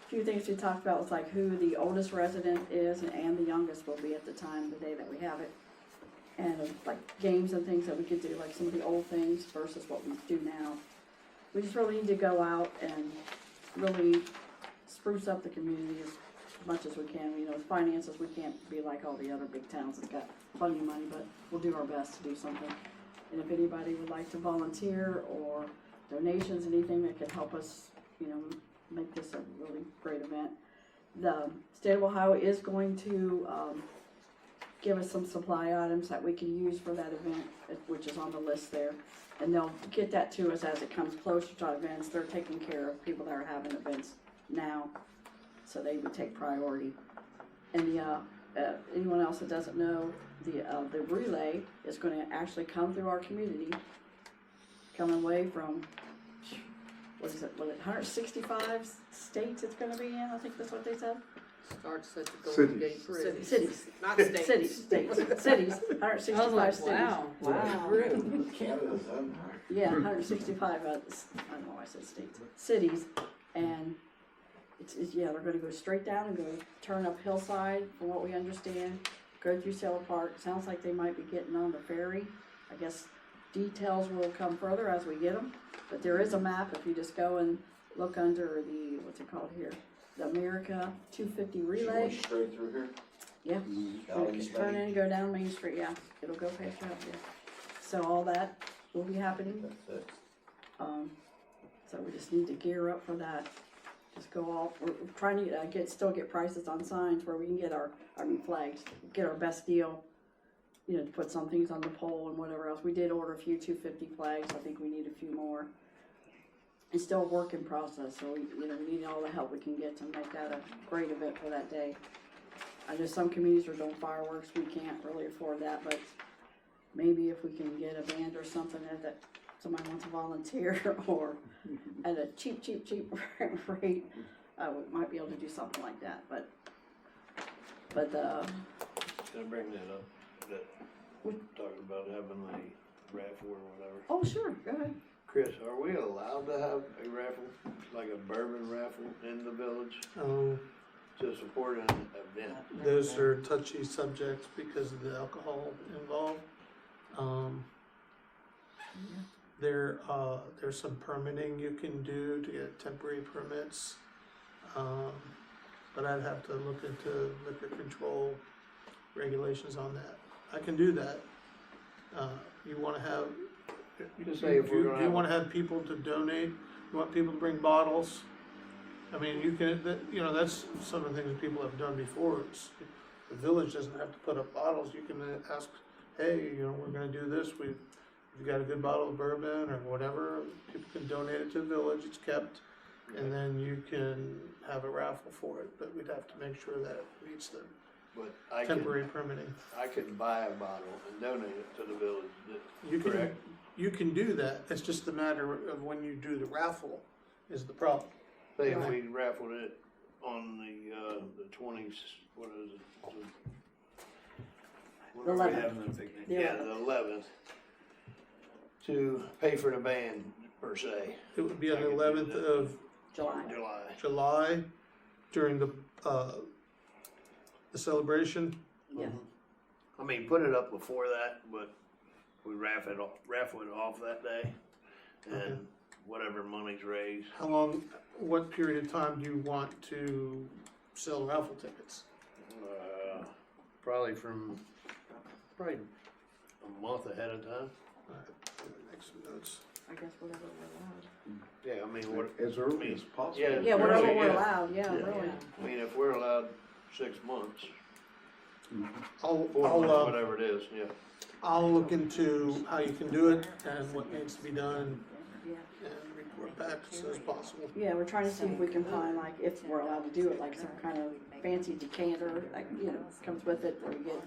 A few things we talked about was like who the oldest resident is and the youngest will be at the time, the day that we have it. And like games and things that we could do, like some of the old things versus what we do now. We just really need to go out and really spruce up the community as much as we can. You know, finances, we can't be like all the other big towns that's got plenty of money, but we'll do our best to do something. And if anybody would like to volunteer or donations, anything that could help us, you know, make this a really great event. The state of Ohio is going to give us some supply items that we can use for that event, which is on the list there. And they'll get that to us as it comes closer to events. They're taking care of people that are having events now, so they would take priority. And anyone else that doesn't know, the relay is going to actually come through our community, coming away from, what is it, 165 states it's going to be in, I think that's what they said? Starts at the Golden Cities. Gate Bridge. Cities. Not states. Cities, I was 165 like, cities. wow. Canada's empire. Yeah, 165, I don't know why I said states, cities, and it's yeah, they're gonna go straight down and go turn up hillside, from what we understand, go through Sailor Park. Sounds like they might be getting on the ferry. I guess details will come further as we get them, but there is a map if you just go and look under the, what's it called here? The America 250 relay. Straight through here. Yeah. Down East Turn Main. in, go down Main Street, yeah, it'll go past right here. So all that, will be happening. That's it. So we just need to gear up for that. Just go all, we're trying to still get prices on signs where we can get flags, get our best deal. You know, to put some things on the pole and whatever else. We did order a few 250 flags. I think we need a few more. It's still a work in process, so we need all the help we can get to make that a great event for that day. I know some communities are doing fireworks. We can't really afford that, but maybe if we can get a band or something that somebody wants to volunteer or at a cheap rate, we might be able to do something like that. But Can I bring that up? That we're talking about having a raffle or whatever. oh sure, go ahead. Chris, are we allowed to have a raffle, like a bourbon raffle in the village to support an event? Those are touchy subjects because of the alcohol involved. There's some permitting you can do to get temporary permits. But I'd have to look into liquor control regulations on that. I can do that. You wanna have, Just say if we're gonna do you have- wanna have people to donate? You want people to bring bottles? I mean, you can, that's some of the things that people have done before. The village doesn't have to put up bottles. You can ask, hey, we're gonna do this. We've got a good bottle of bourbon or whatever. People can donate it to the village. It's kept. And then you can have a raffle for it, but we'd have to make sure that it meets the But I temporary permitting. could buy a bottle and donate it to the village, You can do that. It's just a matter of when you do the raffle is the problem. Say if we raffled it on the 20s, what is it? The 11th. Yeah, the 11th, to pay for the band per se, It would be on I the could do 11th that. of July. July during the celebration. Yes. I mean, put it up before that, but we raffle it off that day, Okay. and whatever money's raised. What period of time do you want to sell raffle tickets? Probably a month ahead of time. Make some notes. I guess whatever we're allowed. Yeah, I mean, what, As early as possible. Yeah. Yeah, whatever Really, we're yeah. allowed, yeah, Yeah. really. I mean, if we're allowed 6 months, I'll 4 months, whatever it is, yeah. I'll look into how you can do it and what needs to be done Yeah. and report back as soon as possible. Yeah, we're trying to see if we can find, like, if we're allowed to do it, like some kind of fancy decanter, like, comes with it, or you get,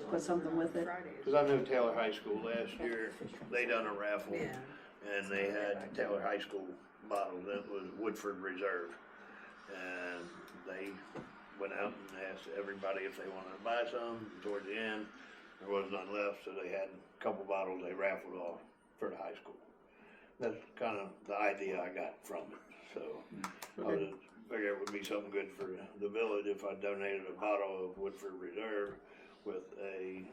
put something with it. Cause I know Taylor High School last year, they done a raffle, and they had Taylor High School bottles, that was Woodford Reserve. And they went out and asked everybody if they wanted to buy some, toward the end, there was none left, so they had a couple bottles they raffled off for the high school. That's kind of the idea I got from it, so I Okay. would figure it would be something good for the village if I donated a bottle of Woodford Reserve with a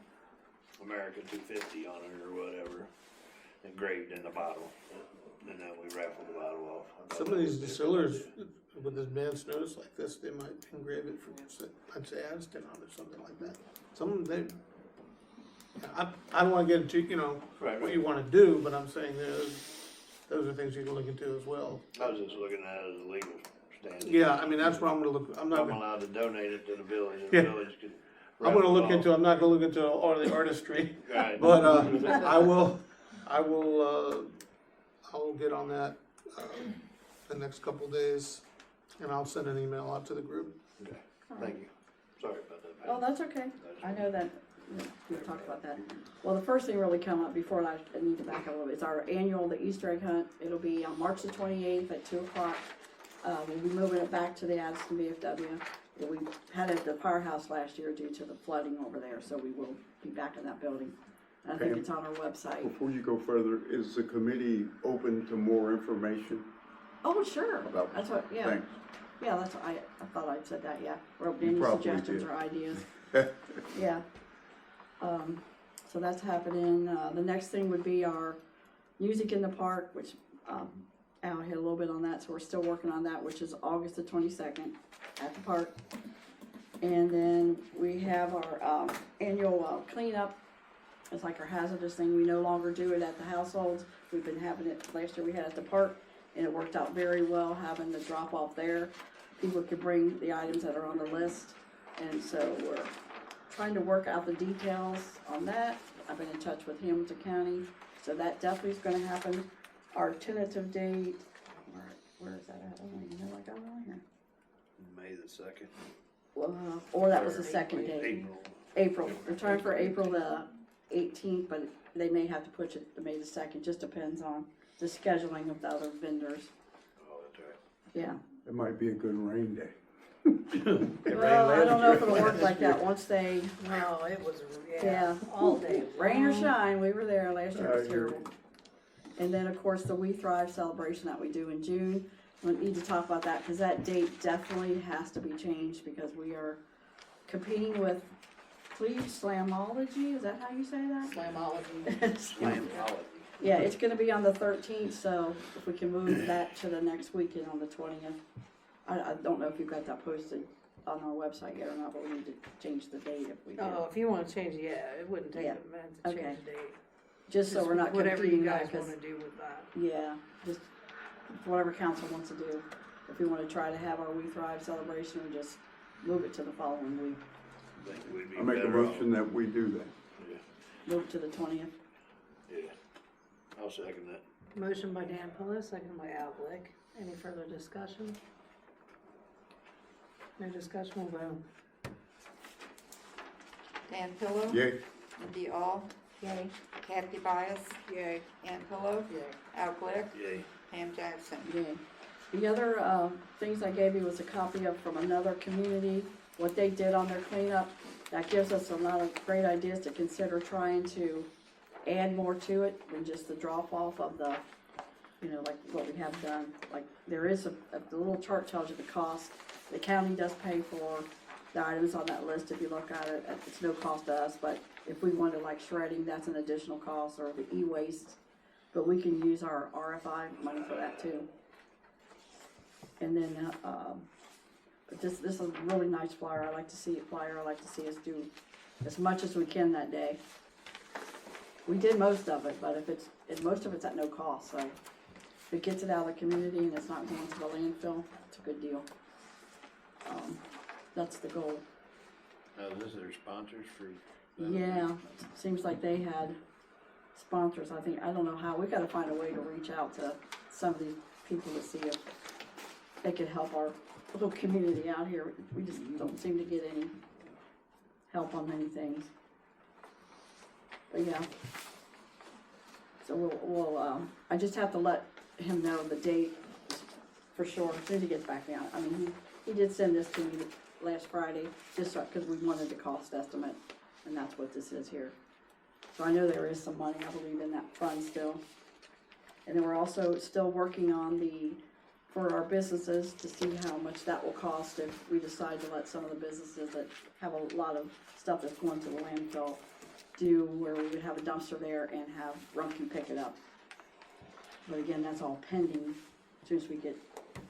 American 250 on it or whatever, engraved in the bottle, and then we raffle the bottle off. I thought Some of that these would be- distillers, with advance notice like this, they might engrave it from, I'd say Addyston on it, something like that. Some of them, I don't wanna get into, Right, what you wanna do, but I'm saying those are things you can look into as well. I was just looking at it as a legal standing. Yeah, I mean, that's what I'm gonna look, I'm allowed to donate it to the village, and Yeah. the village could. I'm gonna look raffle into, I'm not gonna look into all the artistry, off. Right. but, I will get on that, the next couple days, and I'll send an email out to the group. Okay, thank you, sorry about that. Oh, that's okay. I know that, we talked about that. Well, the first thing really come up before I need to back up a little bit, is our annual, the Easter egg hunt. It'll be on March the 28th at 2 o'clock. We'll be moving it back to the Addyston VFW. We had it at the firehouse last year due to the flooding over there, so we will be back in that building. I think Okay. it's on our website. Before you go further, is the committee open to more information Oh, sure. about? That's what, yeah. Thanks. Yeah, that's, I thought I'd said that, yeah. Or open You any probably suggestions did. or ideas. Yeah. So that's happening. The next thing would be our music in the park, which, Al hit a little bit on that, so we're still working on that, which is August the 22nd at the park. And then we have our, annual cleanup It's like our hazardous thing. We no longer do it at the households. We've been having it, last year we had it at the park, and it worked out very well having the drop off there. People could bring the items that are on the list, and so we're trying to work out the details on that. I've been in touch with Hamilton County, so that definitely is gonna happen. Our tentative date, where is that at? I don't even know, I got it on here. May the 2nd. Or that was the second date. April. April, we're trying for April the 18th, but they may have to push it to May the 2nd, just depends on the scheduling of the other vendors, Oh, that's right. yeah. It might be a good rain day. Well, I don't know if it'll work like that once they, No, it was, yeah, all day. rain or shine, we were there, last year it was I hear terrible. And then, of course, the We Thrive celebration that we do in June, we need to talk about that, cause that date definitely has to be changed, because we are competing with Cleve Slamology, is that how you say that? Slamology. Slamology. Yeah, it's gonna be on the 13th, so if we can move that to the next weekend on the 20th. I don't know if you've got that posted on our website yet or not, but we need to change the date if we do. Oh, if you wanna change, yeah, it wouldn't take Yeah. a minute to Okay. change the date. Just so we're not Whatever you competing guys that, 'cause, wanna do with that. yeah, just whatever council wants to do. If we wanna try to have our We Thrive celebration, we just move it to the following week, I think we'd be I make a better off. motion that we do that. move it to the 20th. Yeah, I'll second that. Motion by Dan Pillow, second by Al Glick. Any further discussion? No discussion, we'll vote. Dan Pillow. Yay. Mindy Auel. Yay. Kathy Byess. Yay. Ann Pillow. Yeah. Al Glick. Yay. Pam Jackson. Yeah. The other things I gave you was a copy of from another community, what they did on their cleanup. That gives us a lot of great ideas to consider trying to add more to it than just the drop off of the, like what we have done. Like there is the little chart tells you the cost. The county does pay for the items on that list. If you look at it, it's no cost to us, but if we wanted like shredding, that's an additional cost, or the e-waste. But we can use our RFI money for that too. And then, this is a really nice flyer. I like to see I like to see us do as much as we can that day. We did most of it, but most of it's at no cost, so if it gets it out of the community and it's not going to the landfill, it's a good deal. That's the goal. This is their sponsors for that? Yeah, seems like they had sponsors. I don't know how, we gotta find a way to reach out to some of these people to see if they could help our little community out here. We just don't seem to get any help on many things. But yeah. So we'll I just have to let him know the date for sure, as soon as he gets back down. I mean, he did send this to me last Friday, just because we wanted the cost estimate, and that's what this is here. So I know there is some money, I believe, in that fund still. And then we're also still working on for our businesses to see how much that will cost if we decide to let some of the businesses that have a lot of stuff that's going to the landfill do, where we would have a dumpster there and have Rumpke pick it up. But again, that's all pending, as soon as we get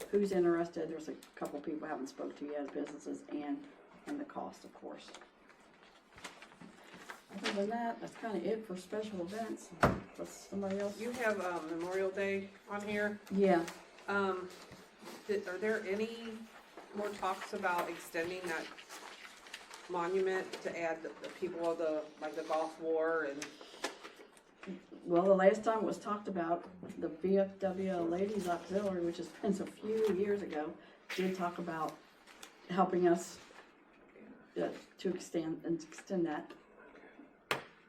who's interested. There's a couple people I haven't spoke to yet, businesses, and the cost, of course. Other than that, that's kind of it for special events. Does somebody else? You have Memorial Day on here. Yeah, Are there any more talks about extending that monument to add the people of the Gulf War and? well, the last time it was talked about, the VFW Ladies Auxiliary, which has been a few years ago, did talk about helping us to extend that.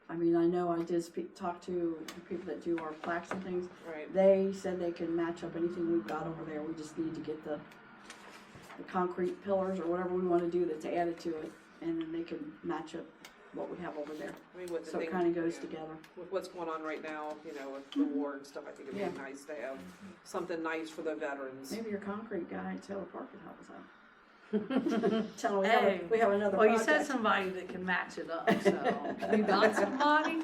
I mean, I know I did talk to the people that do our plaques and things. Right. They said they can match up anything we've got over there. We just need to get the concrete pillars or whatever we want to do that's added to it, and then they can match up what we have over there. I mean, with the So it thing, kind of goes together. with what's going on right now, with the war and stuff, I think it'd be Yeah. nice to have something nice for the veterans. Maybe your concrete guy at Taylor Park can help us out. Tell them Hey. we have another Well, you project. said somebody that can match it up, so you got somebody?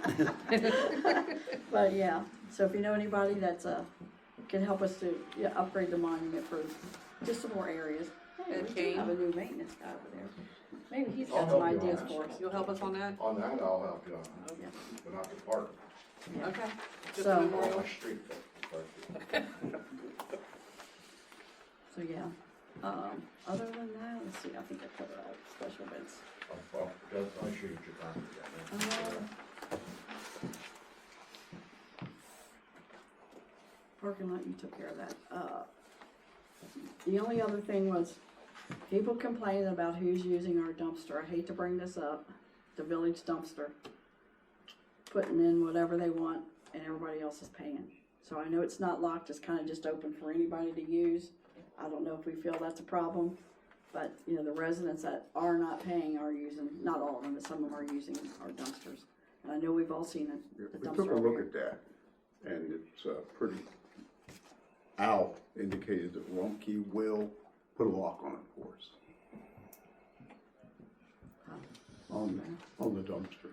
But yeah, so if you know anybody that's can help us to upgrade the monument for just some more areas. Hey, And we do Kane? have a new maintenance guy over there. Maybe he's I'll got some help you on ideas that. for us. You'll help us on that? On that, I'll help you on Okay. that, but not the park. Okay. Just So- the All memorial? my street folk. So, yeah. Other than that, let's see, I think I covered all the special events. Well, I shoot your time. Parking lot, you took care of that. The only other thing was, people complaining about who's using our dumpster. I hate to bring this up, the village dumpster. Putting in whatever they want and everybody else is paying. So I know it's not locked, it's kinda just open for anybody to use. I don't know if we feel that's a problem, but, you know, the residents that are not paying are using, not all of them, but some of them are using our dumpsters. And I know we've all seen it, the We dumpster took a over look here. at that, and it's pretty, Al indicated that Rumpke will put a lock on it for us. On the dumpster.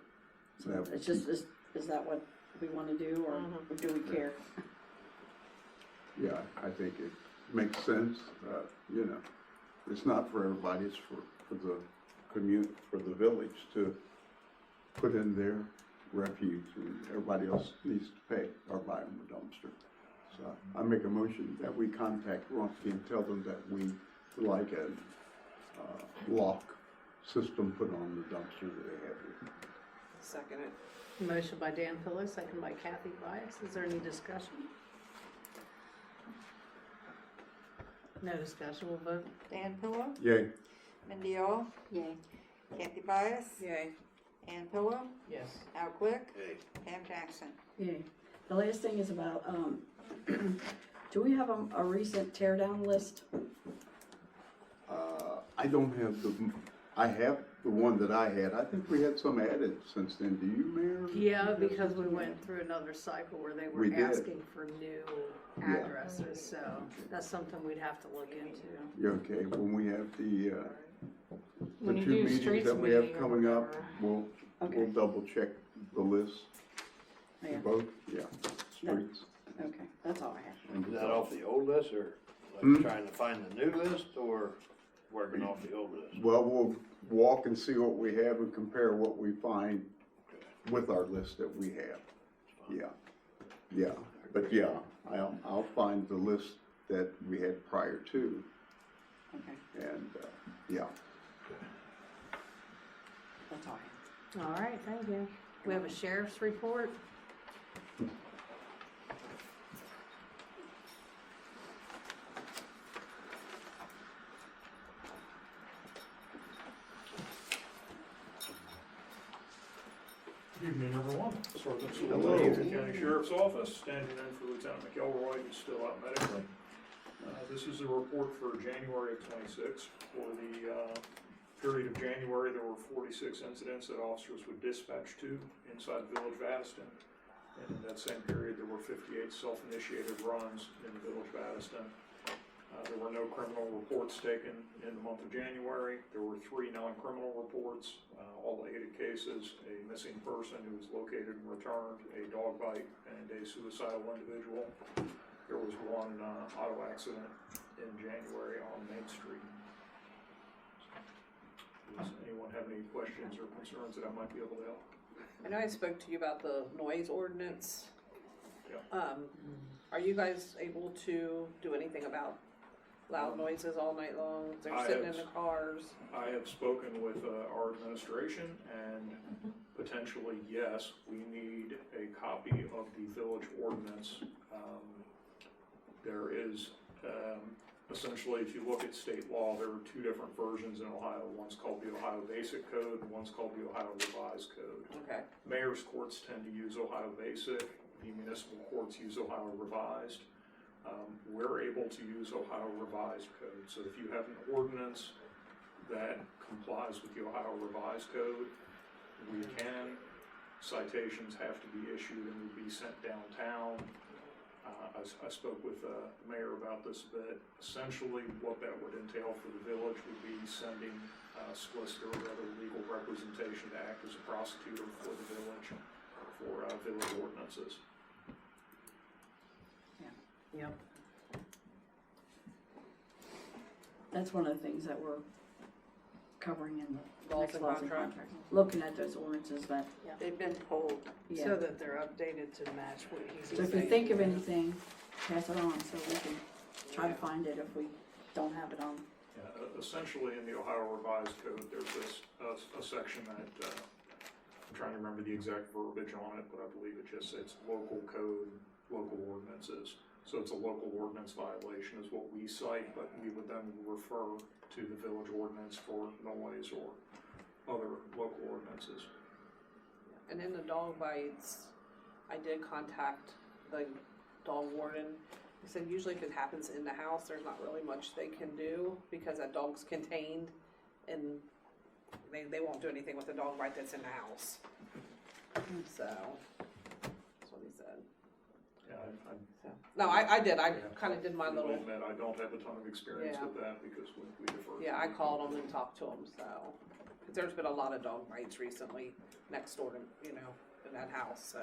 So it's just, is that what we wanna do, or do we care? Yeah, I think it makes sense, you know, it's not for everybody, it's for the for the village to put in their refuse, and everybody else needs to pay or buy them a dumpster. So I make a motion that we contact Rumpke and tell them that we would like a lock system put on the dumpster that they have here. Second it. Motion by Dan Pillow, second by Kathy Bias. Is there any discussion? No discussion, we'll vote. Dan Pillow, Yay. Mindy Auel, Yay. Kathy Bias, Yay. Ann Pillow, Yes. Al Glick, Hey, Pam Jackson. Yeah. The last thing is about, do we have a recent tear down list? I don't have I have the one that I had. I think we had some added since then. Do you, Mayor? Yeah, because we went through another cycle where they We were did. asking for new Yeah. addresses, so that's something we'd have to look into. You're okay, when we have the When you two do meetings streets that we have meeting or coming up, whatever. we'll Okay. double check the list. Yeah. Both, yeah, streets. Okay, that's all I have. and is that off the old list, or Hmm? like trying to find the new list, or working off the old list? Well, we'll walk and see what we have and compare what we find with our list that we have. Yeah, but yeah, I'll find the list that we had prior to, Okay, and, yeah. that's all I have. All right, thank you. We have a sheriff's report. Good evening, everyone. Sergeant Hello. Solicitor, County Sheriff's Office, standing in for Lieutenant McElroy, who's still out medically. This is a report for January of '26. For the period of January, there were 46 incidents that officers would dispatch to inside the village of Addyston. And in that same period, there were 58 self-initiated runs in the village of Addyston. There were no criminal reports taken in the month of January. There were 3 non-criminal reports, all 8 cases, a missing person who was located and returned, a dog bite, and a suicidal individual. There was 1 auto accident in January on Main Street. Does anyone have any questions or concerns that I might be able to help? I know I spoke to you about the noise ordinance. Yeah. Are you guys able to do anything about loud noises all night long? They're I sitting in have- the cars. I have spoken with our administration, and potentially, yes, we need a copy of the village ordinance. There is, essentially, if you look at state law, there are 2 different versions in Ohio. One's called the Ohio Basic Code, and one's called the Ohio Revised Code. Okay. Mayor's courts tend to use Ohio Basic, the municipal courts use Ohio Revised. We're able to use Ohio Revised Code, so if you have an ordinance that complies with the Ohio Revised Code, we can. Citations have to be issued and would be sent downtown. I spoke with the mayor about this a bit. Essentially, what that would entail for the village would be sending solicitor or other legal representation to act as a prosecutor for the village for village ordinances. Yep. That's one of the things that we're covering in the Laws next and laws and contract. contracts. Looking at those ordinances, but, They've been pulled. yeah. So that they're updated to match what he's So if saying. you think of anything, pass it on, so we can try to find it if we don't have it on. Yeah, essentially in the Ohio Revised Code, there's this, a section that, I'm trying to remember the exact verbiage on it, but I believe it just says local code, local ordinances. So it's a local ordinance violation is what we cite, but we would then refer to the village ordinance for noise or other local ordinances. And in the dog bites, I did contact the dog warden. He said usually if it happens in the house, there's not really much they can do because that dog's contained and they won't do anything with the dog bite that's in the house. So, that's what he said. Yeah, No, I did, I yeah, kinda did my I little, admit, I don't have a ton of experience Yeah. with that because we defer. yeah, I called him and talked to him, so. 'Cause there's been a lot of dog bites recently next door to, in that house, so.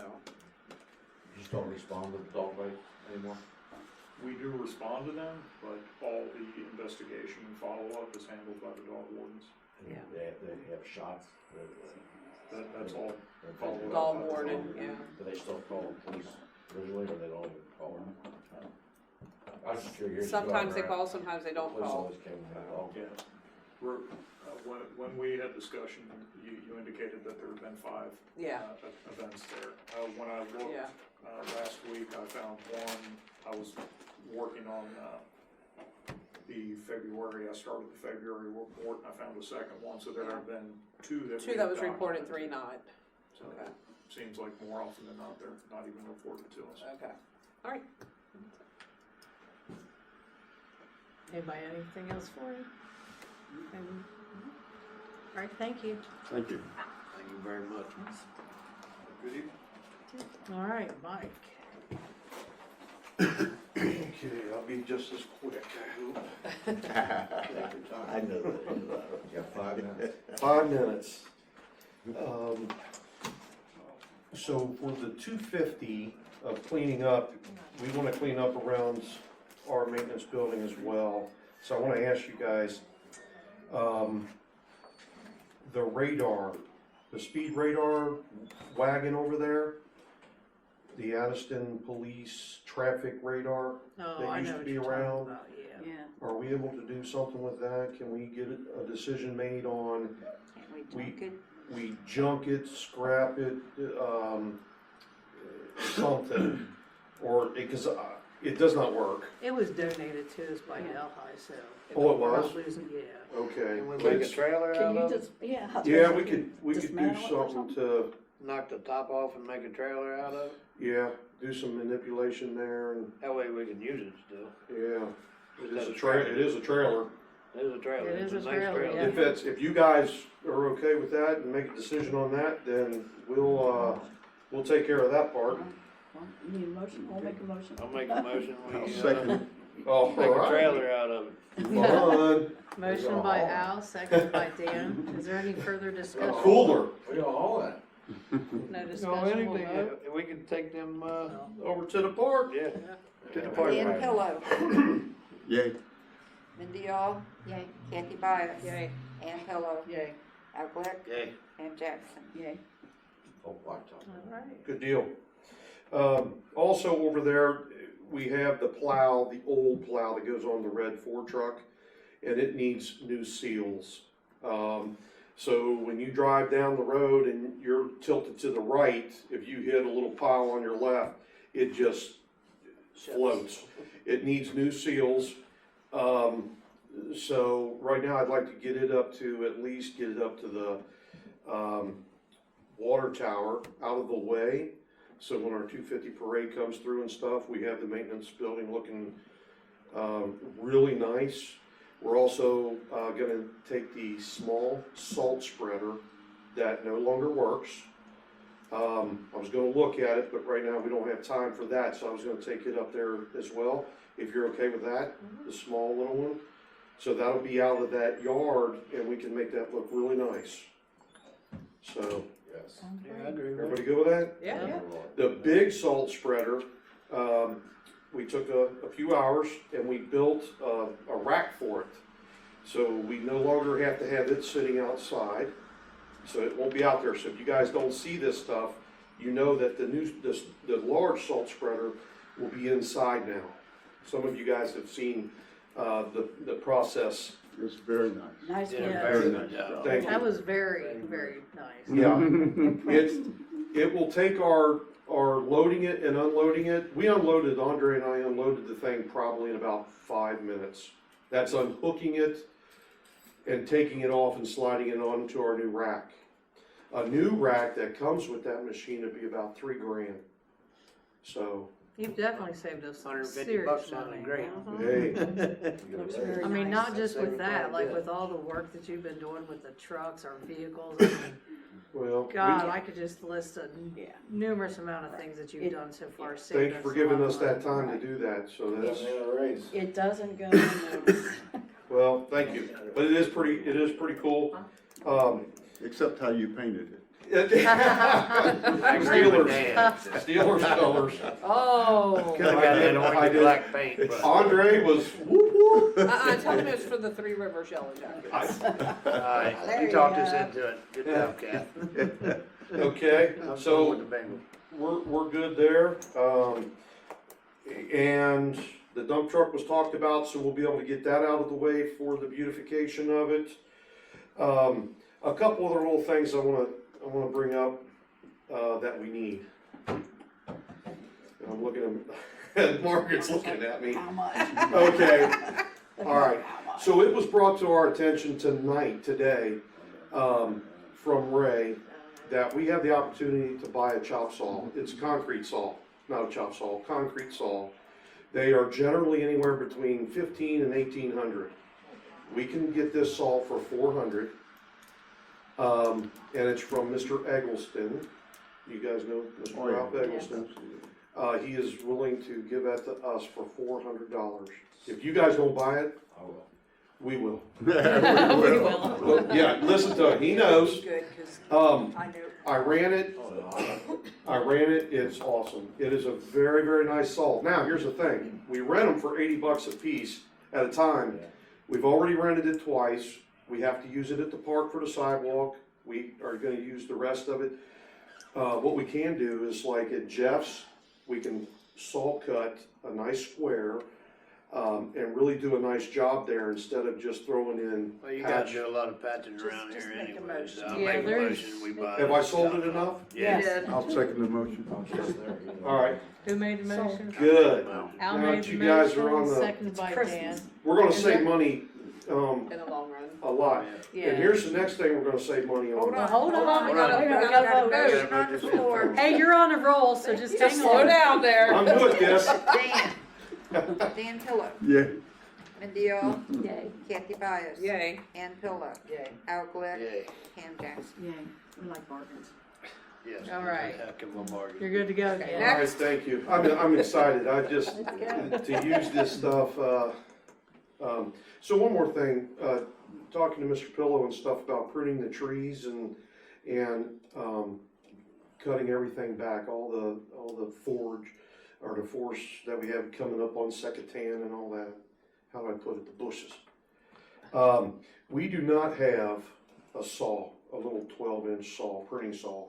You just don't respond to the dog bite anymore? We do respond to them, but all the investigation and follow-up is handled by the dog wardens. Yeah. They have shots. That's all. Follow Dog warden, yeah. Do they still call the police visually, or they don't even call them? I was just curious. Sometimes they call, sometimes they don't Police call. always came with a dog. Yeah. When we had discussion, you indicated that there had been 5 Yeah, events there. When I looked yeah, last week, I found one. I was working on the February. I started the February report, and I found a second one. So there have been 2 that two we that was have reported, documented. 3 not. So Okay. seems like more often than not, they're not even reported to us. Okay, alright. Anybody, anything else for you? All right, thank you. Thank you. Thank you very much. Good evening. All right, Mike. Okay, I'll be just as quick, I hope. I know that. You got 5 minutes? 5 minutes. So for the 250 of cleaning up, we wanna clean up around our maintenance building as well. So I wanna ask you guys, the radar, the speed radar wagon over there, the Addyston Police Traffic Radar, Oh, That I used know to what be you're talking around. about, yeah. Yeah, are we able to do something with that? Can we get a decision made on, Can't we junk it? we junk it, scrap it, something? Or, because it does not work. It was donated to us by Delhi, so. Oh, it we're not was? losing, yeah. Okay. Can we make a Let's- trailer can out you of it? just, yeah. I was Yeah, gonna we say, could do dismantle it or something to, Knock the top off and make a trailer out of it? yeah, do some manipulation there and, That way we can use it still. yeah. It is a Instead of trailer, it is a trailer. It is a trailer. It It's is a nice trailer, yeah. If you guys are okay with that and make a decision on that, then we'll take care of that part. Well, you need a motion, we'll make a motion. I'll make a motion, I'll we, second. Oh, make a alright. trailer out of it. Fun. Motion by Al, second by Dan. Is there any further discussion? Cooler. We got all that. No discussion, we'll vote. We can take them, Over to the park. yeah, to the park. Dan Pillow, Yay. Mindy Auel, Yay. Kathy Byess, Yay. Ann Pillow, Yay. Al Glick, Yay. and Jackson. Yay. Oh, blacktop. All right. Good deal. Also over there, we have the plow, the old plow that goes on the red Ford truck, and it needs new seals. So when you drive down the road and you're tilted to the right, if you hit a little pile on your left, it just floats. It needs new seals. So right now I'd like to get it up to, at least get it up to the, water tower out of the way. So when our 250 parade comes through and stuff, we have the maintenance building looking, really nice. We're also, gonna take the small salt spreader that no longer works. I was gonna look at it, but right now we don't have time for that, so I was gonna take it up there as well, if you're okay with that, the small little one. So that'll be out of that yard, and we can make that look really nice. So, Yes. Yeah, I agree with that. everybody good with that? Yeah, yeah. The big salt spreader, we took a few hours and we built a rack for it. So we no longer have to have it sitting outside, so it won't be out there. So if you guys don't see this stuff, you know that the large salt spreader will be inside now. Some of you guys have seen, the process. It's very nice. Nice. Yeah. Very nice job. Thank you. That was very, very nice. Yeah, it will take our loading it and unloading it. We unloaded, Andre and I unloaded the thing probably in about 5 minutes. That's unhooking it and taking it off and sliding it onto our new rack. A new rack that comes with that machine would be about $3,000. So, You've definitely saved us some $150 serious sounding money. great. hey, Looks very I mean, nice. not just with that, like with all the work that you've been doing with the trucks, our vehicles, I mean, well, God, I could just list a Yeah. numerous amount of things that you've done so far. thank saved you for a giving lot us of that money. time to do that. So that's, It doesn't go unnoticed. well, thank you. But it is pretty cool. Except how you painted it. I agree with Dan. Steelers colors. Oh. I got that orange and black paint, but Andre was whoop whoop. Tell him it's for the Three Rivers Yellow Jackets. alright, There you you talked go. us into it. Good job, Kath. Okay, I'm so with the Bengals. we're good there. And the dump truck was talked about, so we'll be able to get that out of the way for the beautification of it. A couple other little things I wanna bring up, that we need. And I'm looking at, Margaret's looking at me. How much? Okay, all right. How much? So it was brought to our attention today, from Ray, that we have the opportunity to buy a chop saw. It's a concrete saw, not a chop saw, concrete saw. They are generally anywhere between 1,500 and 1,800. We can get this saw for 400. And it's from Mr. Eggleston. You guys know Mr. Oh, yeah. Ralph Eggleston. He is willing to give that to us for $400. If you guys don't buy it, I will. we will. We will. Well, yeah, listen to him, he knows. Good, cause I I know, ran it, it's awesome. It is a very, very nice saw. Now, here's the thing, we rent them for $80 a piece at a time. We've already rented it twice. We have to use it at the park for the sidewalk. We are gonna use the rest of it. What we can do is like at Jeff's, we can saw cut a nice square, and really do a nice job there instead of just throwing in Well, you gotta patch. do a lot of patching around just here make a anyways. motion. I'll Yeah, make a there's- motion, we buy. Have I this sold it stuff. enough? Yes. I'll second the motion. All right, Who made the motion? good. Al Now made that the you guys are on motion, the- seconded by Dan. We're gonna Is save there- money, In the long run. a lot. Yeah. And here's the next thing we're gonna save money on. hold on, Hold on. we gotta, We we gotta gotta vote. motion on the floor. Hey, you're on a roll, so just hang Just slow on. down there. I'm good at this. Dan Pillow, Yeah. Mindy Auel, Yay. Kathy Byess. Yay. Ann Pillow, Yay. Auel Glick, Yay, Pam Jackson. Yay. We like bargains. yes. All right. Heck of a bargain. You're good to go, All Dan. right, thank you. I'm excited. I just, Let's to use this stuff, so one more thing, talking to Mr. Pillow and stuff about pruning the trees and, cutting everything back, all the forage, or the forest that we have coming up on Secatan and all that, how do I put it, the bushes. We do not have a saw, a little 12-inch saw, pruning saw.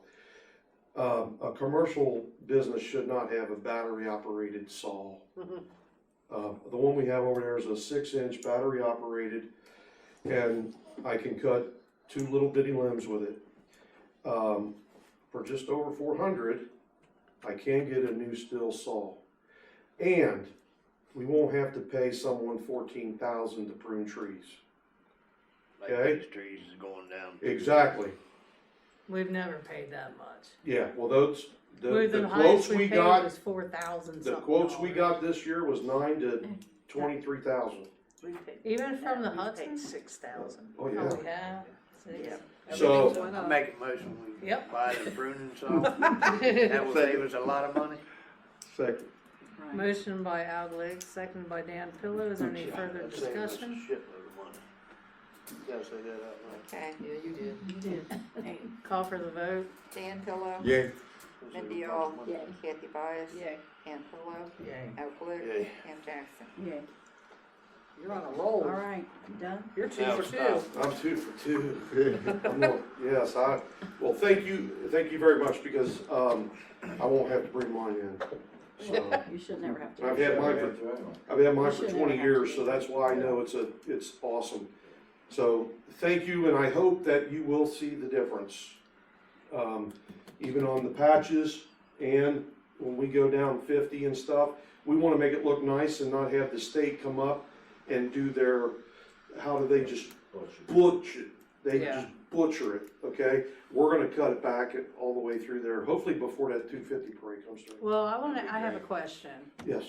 A commercial business should not have a battery-operated saw. The one we have over there is a 6-inch battery-operated, and I can cut 2 little bitty limbs with it. For just over 400, I can get a new steel saw. And we won't have to pay someone $14,000 to prune trees. Like Okay. these trees is going down. Exactly. We've never paid that much. Yeah, well, those, The the highest quotes we we paid got, was 4,000 the something. quotes we got this year was 9 to 23,000. We paid, Even from the we paid Hudson's? 6,000. Oh, Oh, yeah. we have? Yep. So- Everything's went I up. make a motion, we Yep. buy the pruning saw. That will save us a lot of money. Second. Right. Motion by Al Glick, seconded by Dan Pillow. Is there any further That saves us a discussion? shitload of money. You gotta say that out loud. Okay, Yeah, you did. You did. Hey. Call for the vote. Dan Pillow, Yeah. Mindy Auel, Yay. Kathy Byess, Yay. Ann Pillow, Yay. Auel Glick, Yay. Pam Jackson. Yay. You're on a roll. All right, you done? You're two Now for stop. two. I'm 2 for 2. Yes, well, thank you very much, because, I won't have to bring mine in. So, You should never have to. I've had mine for 20 years, so that's why I know it's awesome. So, thank you, and I hope that you will see the difference. Even on the patches, and when we go down 50 and stuff, we wanna make it look nice and not have the state come up and do their, how do they just butcher, they Yeah. just butcher it, okay? We're gonna cut it back all the way through there, hopefully before that 250 parade comes through. Well, I have a question. Yes,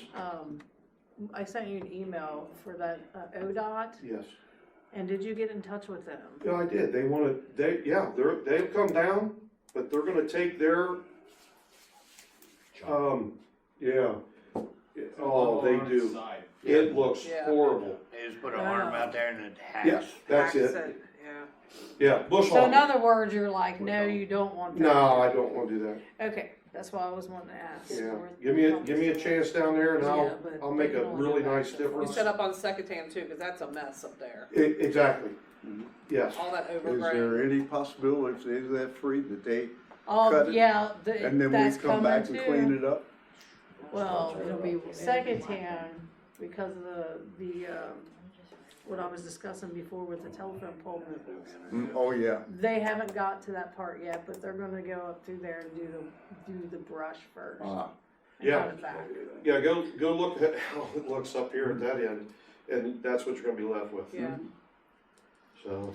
I sent you an email for that ODOT, yes. and did you get in touch with them? Yeah, I did, they've come down, but they're gonna take their, yeah. Oh, they do. It looks Yeah. horrible. They just put an arm out there and it hacks. Yes, that's Hacks it. Yeah. Yeah, bush So in hog. other words, you're like, no, you don't want that? No, I don't wanna do that. Okay, that's why I was wanting to ask. Yeah, give me a chance down there and Yeah, but I'll make they a can only really do that nice so We difference. set up on Secretary too, cause that's a mess up there. Exactly, yes. All that Is overgrown. there any possibility, if is that free, that they, Oh, cut it, yeah, and then that's we come coming back and clean too. it up? Well, it'll be secondhand because of the, what I was discussing before with the telephone pole movements. Oh, yeah. They haven't got to that part yet, but they're gonna go up through there and do the brush first. Ah, And Yeah. cut it back. Yeah, go look at how it looks up here at that end, and that's what you're gonna be left with. Yeah. So,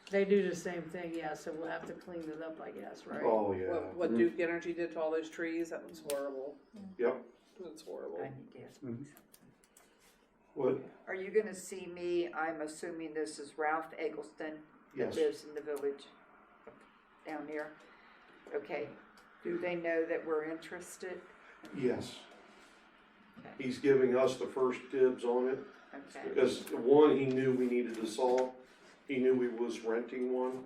They do the same thing, yeah, so we'll have to clean it up, I guess, right? oh, yeah. What Duke Energy did to all those trees, that was horrible. Yep. That's horrible. What, Are you gonna see me, I'm assuming this is Ralph Eggleston that yes, lives in the village down here? Okay, do they know that we're interested? yes. He's giving us the first dibs on it, Okay, because one, he knew we needed a saw, he knew we was renting one,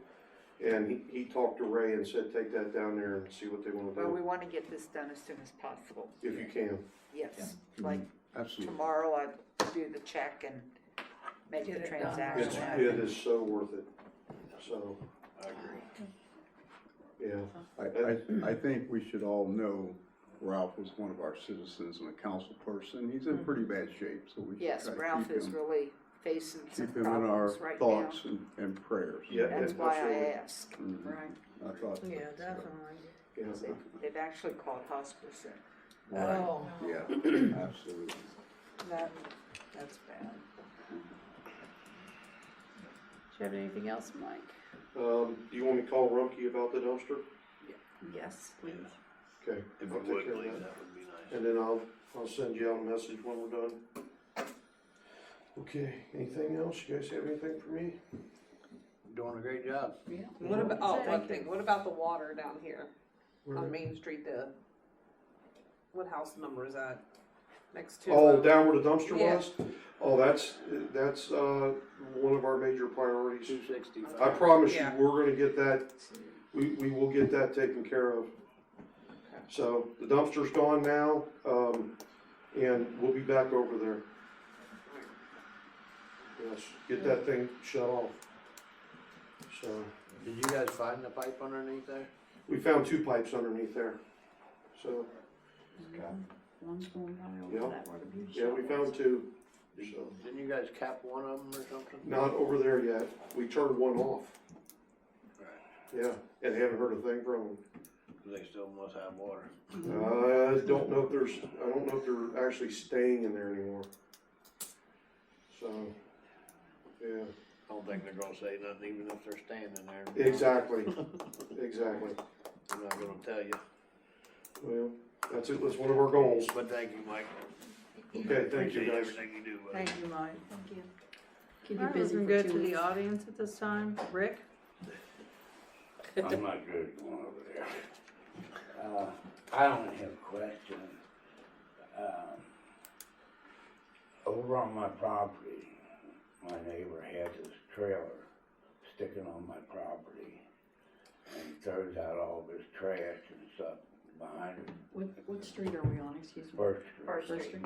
and he talked to Ray and said, take that down there and see what they wanna well, we do, wanna get this done as soon as possible, if you can. yes, like absolutely. tomorrow I'd do the check and make Get the it done. transaction. It is so worth it, so, I agree. yeah. I think we should all know Ralph was one of our citizens and a council person. He's in pretty bad shape, so we should Yes, try to Ralph keep is him, really facing some keep him in our problems right now. thoughts and prayers. Yeah, That's yeah, why absolutely. I asked, Mhm. right? I thought. Yeah, definitely. Yeah. They've actually called hospice in. Right. Oh, Yeah, absolutely. that's bad. Do you have anything else, Mike? Do you want me to call Rumpke about the dumpster? Yes, please. Okay. If I'll you take would, care of please, that. that would be nice. And then I'll send you out a message when we're done. Okay, anything else? You guys have anything for me? Doing a great job. What about, oh, Thank one you. thing, what about the water down here on Main Street, what house number is that? Next to. Oh, down where the dumpster Yeah. was? Oh, that's one of our major priorities. 265. I promise you, Yeah. we're gonna get that, we will get that taken care of. So, the dumpster's gone now, and we'll be back over there. Yes, get that thing shut off. So, Did you guys find the pipe underneath there? we found 2 pipes underneath there. So, One's going by Yeah. over that where the beauty yeah, shop we is. found 2, so. Didn't you guys cap one of them or something? Not over there yet. We turned one off. Yeah, and haven't heard a thing from them. They still must have water. I don't know if they're actually staying in there anymore. So, yeah, I don't think they're gonna say nothing even if they're standing there. exactly, exactly. I'm not gonna tell you. Well, that's it, that's one of our goals. But thank you, Mike. Okay, thank you Appreciate guys. everything you do, buddy. Thank you, Mike. Thank you. Keep I you was busy gonna for go 2 to the weeks. Audience at this time, Rick? I'm not good at going over there. I only have a question. Over on my property, my neighbor has his trailer sticking on my property. And he throws out all of his trash and stuff behind it. What street are we on, excuse me? First Street. First Street.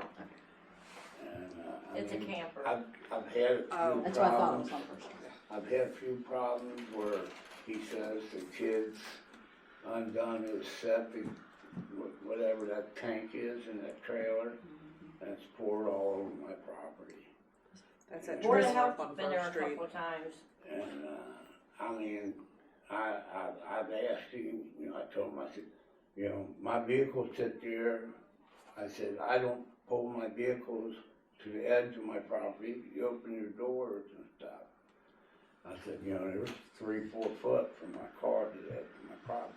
And, I It's a mean, camper. I've had a few That's what I thought it problems. was on first. I've had a few problems where he says the kid's undone his septic, whatever that tank is in that trailer, and it's poured all over my property. That's at Board of Tristan Health's on been there a First Street. couple of times. And, I mean, I've asked him, you know, I told him, I said, you know, my vehicles sit there. I said, I don't pull my vehicles to the edge of my property. You open your doors and stuff. I said, you know, there's 3-4 foot from my car to the edge of my property.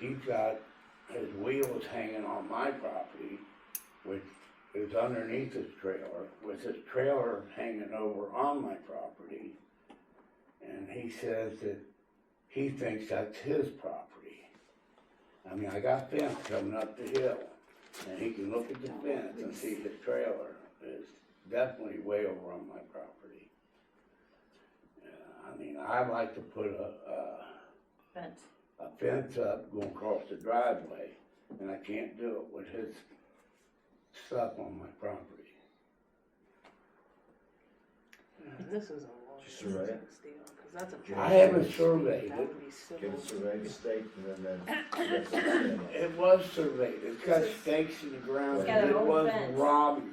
He's got his wheels hanging on my property, which is underneath his trailer, with his trailer hanging over on my property. And he says that he thinks that's his property. I mean, I got fence coming up the hill, and he can look at the fence and see his trailer is definitely way over on my property. I mean, I'd like to put Fence. a fence up going across the driveway, and I can't do it with his stuff on my property. This is a long survey it? deal, cause that's a. I haven't surveyed That it. would be civil. Get it surveyed, state, and then. It was surveyed. It's got stakes in the ground. It's got an It old was fence. Robbie's.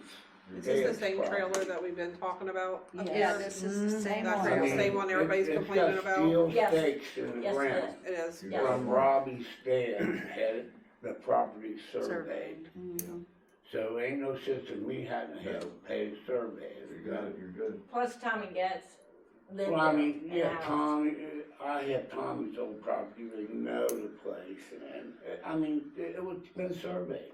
Is this the dad's same property. trailer that we've been talking about up Yeah, here? this is the same That one. trailer, same one everybody's complaining It's about? got steel Yes. stakes in the Yes, it ground. is. It is. Yes. From Robbie's dad had the property surveyed. Surveyed. So ain't no sense in me having to have paid survey. You got it, you're good. Plus Tommy Getz lived Well, I there mean, in the yeah, house. Tommy, I have Tommy's old property, they know the place, and, I mean, it was been surveyed.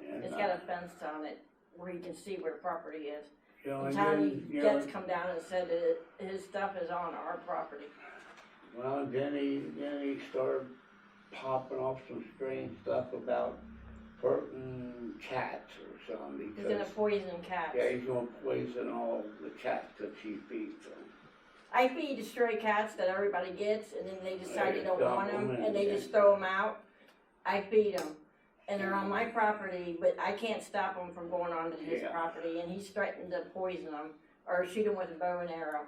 And, It's got a fence on it where you can see where the property is. you know, And and Tommy then, you know, Getz come down and said that his stuff is on our property. well, then he started popping off some strange stuff about hurting cats or something, He's gonna because, poison cats. yeah, he's gonna poison all the cats that she feeds them. I feed stray cats that everybody gets, and then they decide they don't Dump want them, 'em and they and- just throw them out. I feed them, and they're on my property, but I can't stop them from going onto his Yeah. property, and he's threatened to poison them or shoot them with a bow and arrow.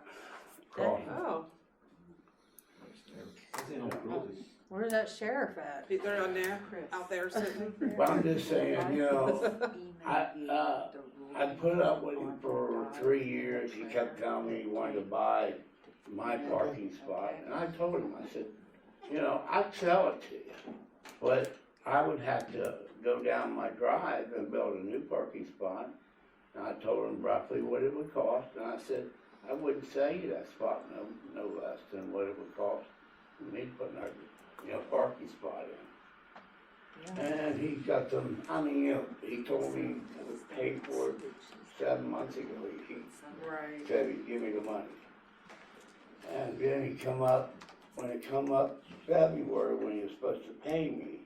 Cross- Oh, Where's that sheriff at? they're on there, out there sitting. But I'm just saying, you know, I put up with him for 3 years. He kept telling me he wanted to buy my parking spot. And I told him, I said, you know, I'd sell it to you, but I would have to go down my drive and build a new parking spot. And I told him roughly what it would cost, and I said, I wouldn't sell you that spot no less than what it would cost me to put another, you know, parking spot in. And he got them, I mean, you know, he told me I was paid for it 7 months ago. He Right. said he'd give me the money. And then he come up, when it come up February, when he was supposed to pay me,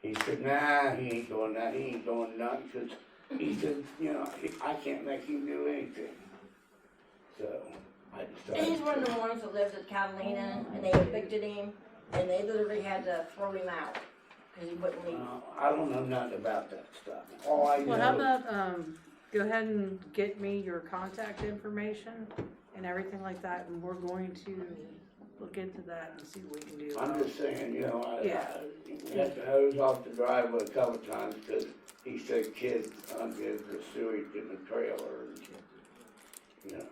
he said, nah, he ain't doing that, he ain't doing nothing, because he said, you know, I can't make him do anything. So, I decided. He's one of the ones that lived at Catalina, and they evicted him, and they literally had to throw him out, because he wouldn't leave. I don't know nothing about that stuff. All I know. Well, how about, go ahead and get me your contact information and everything like that, and we're going to look into that and see what we can do. I'm just saying, you know, Yeah. I had to hose off the driveway a couple times because he said kids undid the sewage in the trailer, and, you know.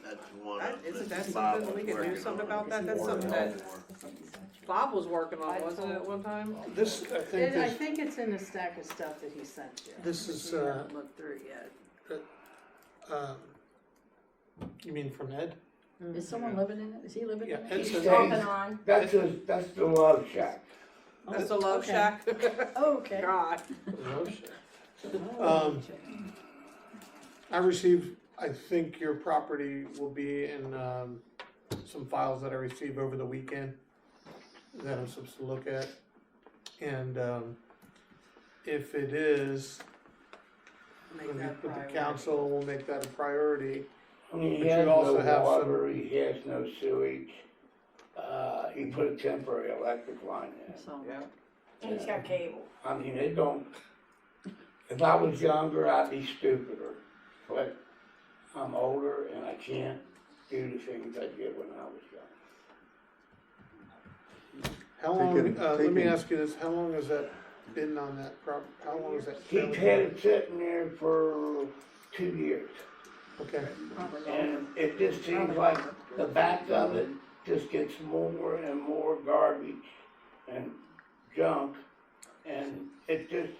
That's one That- of isn't the that Bob something we was could do working something on. about that? That's Or something no that more. Bob was working on, wasn't it, at one time? This, I think I this, think it's in the stack of stuff that he sent you. This is, We haven't looked through it yet. you mean from Ed? Is someone living in it? Is he living Yeah, in Ed it? says, Off and on. That's the love shack. That's the Love okay. Shack. Oh, okay. God. I received, I think your property will be in, some files that I received over the weekend that I'm supposed to look at. And, if it is, Make with that the priority. council, we'll make that a priority. I mean, But he you has also no have some- water, he has no sewage. He put a temporary electric line in. So, Yeah. And he's got cable. I mean, if I was younger, I'd be stupider, but I'm older and I can't do the things I did when I was young. How long, let me taking- ask you this, how long has that been on that how long has that? He's had it sitting there for 2 years. Okay, And it just seems like the back of it just gets more and more garbage and junk, and it just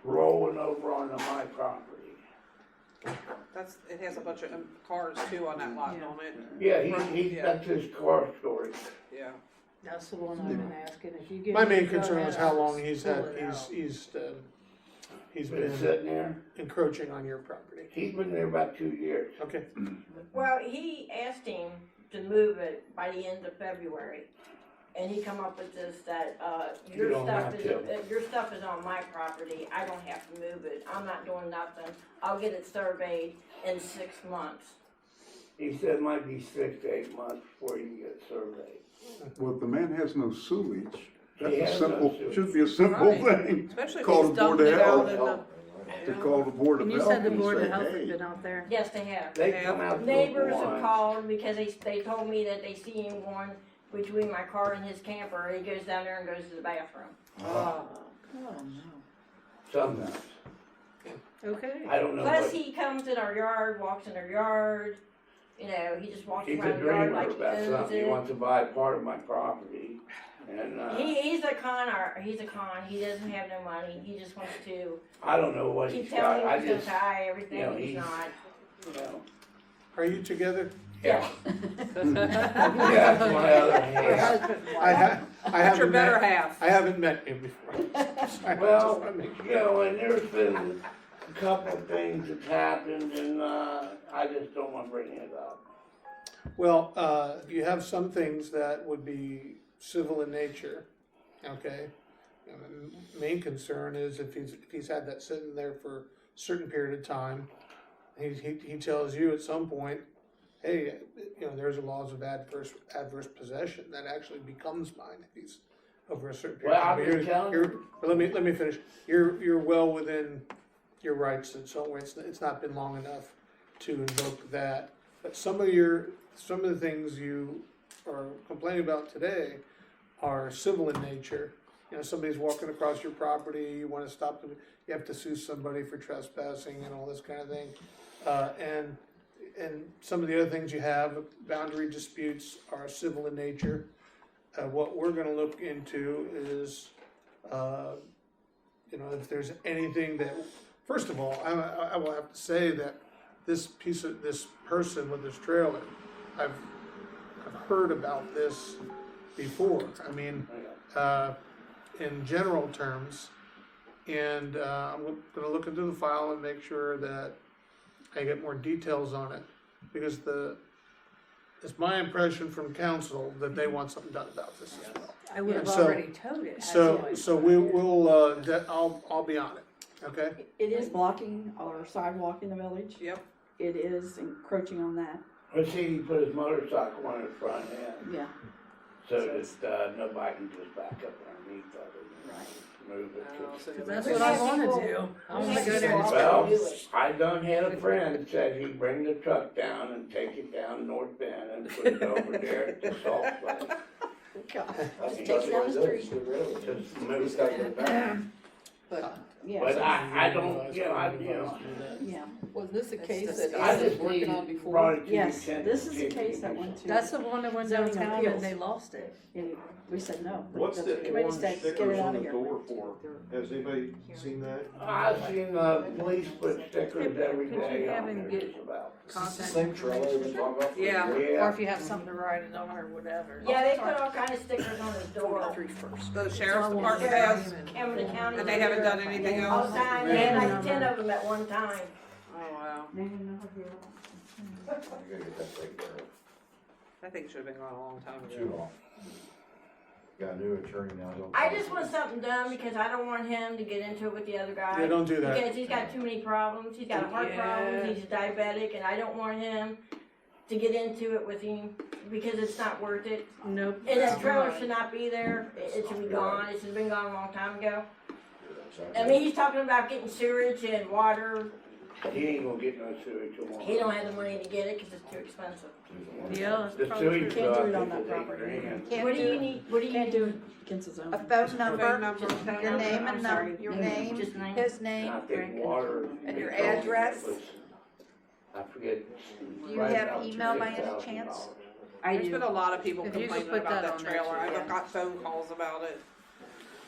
rolling over onto my property. It has a bunch of cars too on that lot, don't it? Yeah, that's his car storage. Yeah. That's the one I've been asking, if you give. my me main the concern was go-ahead, how long I'll he's pull had, it out. he's Been been sitting there. encroaching on your property. He's been there about 2 years. Okay, Well, he asked him to move it by the end of February, and he come up with this, that, You don't have your stuff is on my property, I don't have to move it, I'm not doing nothing, I'll get it surveyed in 6 months. He said it might be 6 to 8 months before you can get surveyed. Well, if the man has no sewage, He that's a has no simple, sewage. should be a simple Right. thing. Especially if Call he's the Board dumped of it out Health. in the. To call the Board of And you Health said the and Board of say, Health hey, has been out there? Yes, they have. They come out. to Neighbors have once. called because they told me that they see him going between my car and his camper, he goes down there and goes to the bathroom. Oh, no. Sometimes. Okay. I don't know Plus, what, he comes in our yard, walks in our yard, you know, he just walks he's a around the yard dreamer like he about owns something. He it. wants to buy part of my property. And, He's a con, he's a con, he doesn't have no money, he just wants to I don't know what keep he's got. telling I me he's just, gonna tie everything, you know, he's he's- not. you know. are you together? Yeah. Yeah, that's my other hand. I haven't Your better met, half. I haven't met him before. I Well, just wanna make sure. you know, and there's been a couple of things that's happened, and I just don't want to bring it up. Well, you have some things that would be civil in nature, okay? And the main concern is if he's had that sitting there for a certain period of time, he tells you at some point, hey, you know, there's a laws of adverse possession, that actually becomes mine if he's over a certain period Well, of time. I've been telling You're- but let me finish. You're well within your rights in some way. It's not been long enough to invoke that. But some of the things you are complaining about today are civil in nature. You know, somebody's walking across your property, you wanna stop them, you have to sue somebody for trespassing and all this kind of thing. And some of the other things you have, boundary disputes are civil in nature. What we're gonna look into is, you know, if there's anything that, first of all, I will have to say that this person with this trailer, I've heard about this before. I mean, in general terms, and I'm gonna look into the file and make sure that I get more details on it, because it's my impression from council that they want something done about this as well. I would have So- already towed it. So we will, I'll be on it, okay? It is blocking our sidewalk in the village. Yep. It is encroaching on that, Let's see, he put his motorcycle on his front end, yeah. so that nobody can just back up underneath of it and move it. Cause that's what I wanna do. I wanna go there and Well, do it. I done had a friend that said he'd bring the truck down and take it down North Bend and put it over there at the salt place. Just take it down the street. Just move it. But, yeah. But so- I don't, you know, Yeah, Was this a case That's that I I was just working need on before? brought it to your yes, attention. this is see the if you case can that do went to. That's the one that went Zoning downtown appeals. and they lost it. And we said no. What's The the committee orange said, "Get it stickers out on of the here." door for? Has anybody seen that? I've seen police put stickers every Could you day have on him there get just about. Contact Same trailer we've been talking about? for Yeah. years? Or Yeah, if you have something to write it on or whatever. Yeah, they put all kind of stickers on his door. The sheriff's department has, Camden County. and they haven't done anything All else? the time, they had like 10 of them at one time. Oh, wow. They didn't know if you were- You gotta get that taken care of. That thing should have been gone a long time Too ago. long. Got a new attorney now. don't- I just want something done because I don't want him to get into it with the other guy. Yeah, don't do that. Because he's got too many problems, he's got heart Yeah. problems, he's diabetic, and I don't want him to get into it with him because it's not worth it. Nope. And that trailer should not be there, it should be gone, it should have been gone a long time ago. I mean, he's talking about getting sewage and water. He ain't gonna get no sewage tomorrow. He don't have the money to get it because it's too expensive. Yeah, that's The probably sewage true. bill, Can't I do it on think, that is property. $8,000. What do you need, what do you Can't do need? it against his own. A phone Phone number, number. your name and Sorry. your name, Just name. his And name. I think water. And your they told me address? it was, I forget. Do you right have about email by any $6,000. chance? I There's do. been a lot of people If you could complaining put about that that on there trailer. too, I've yeah. got phone calls about it.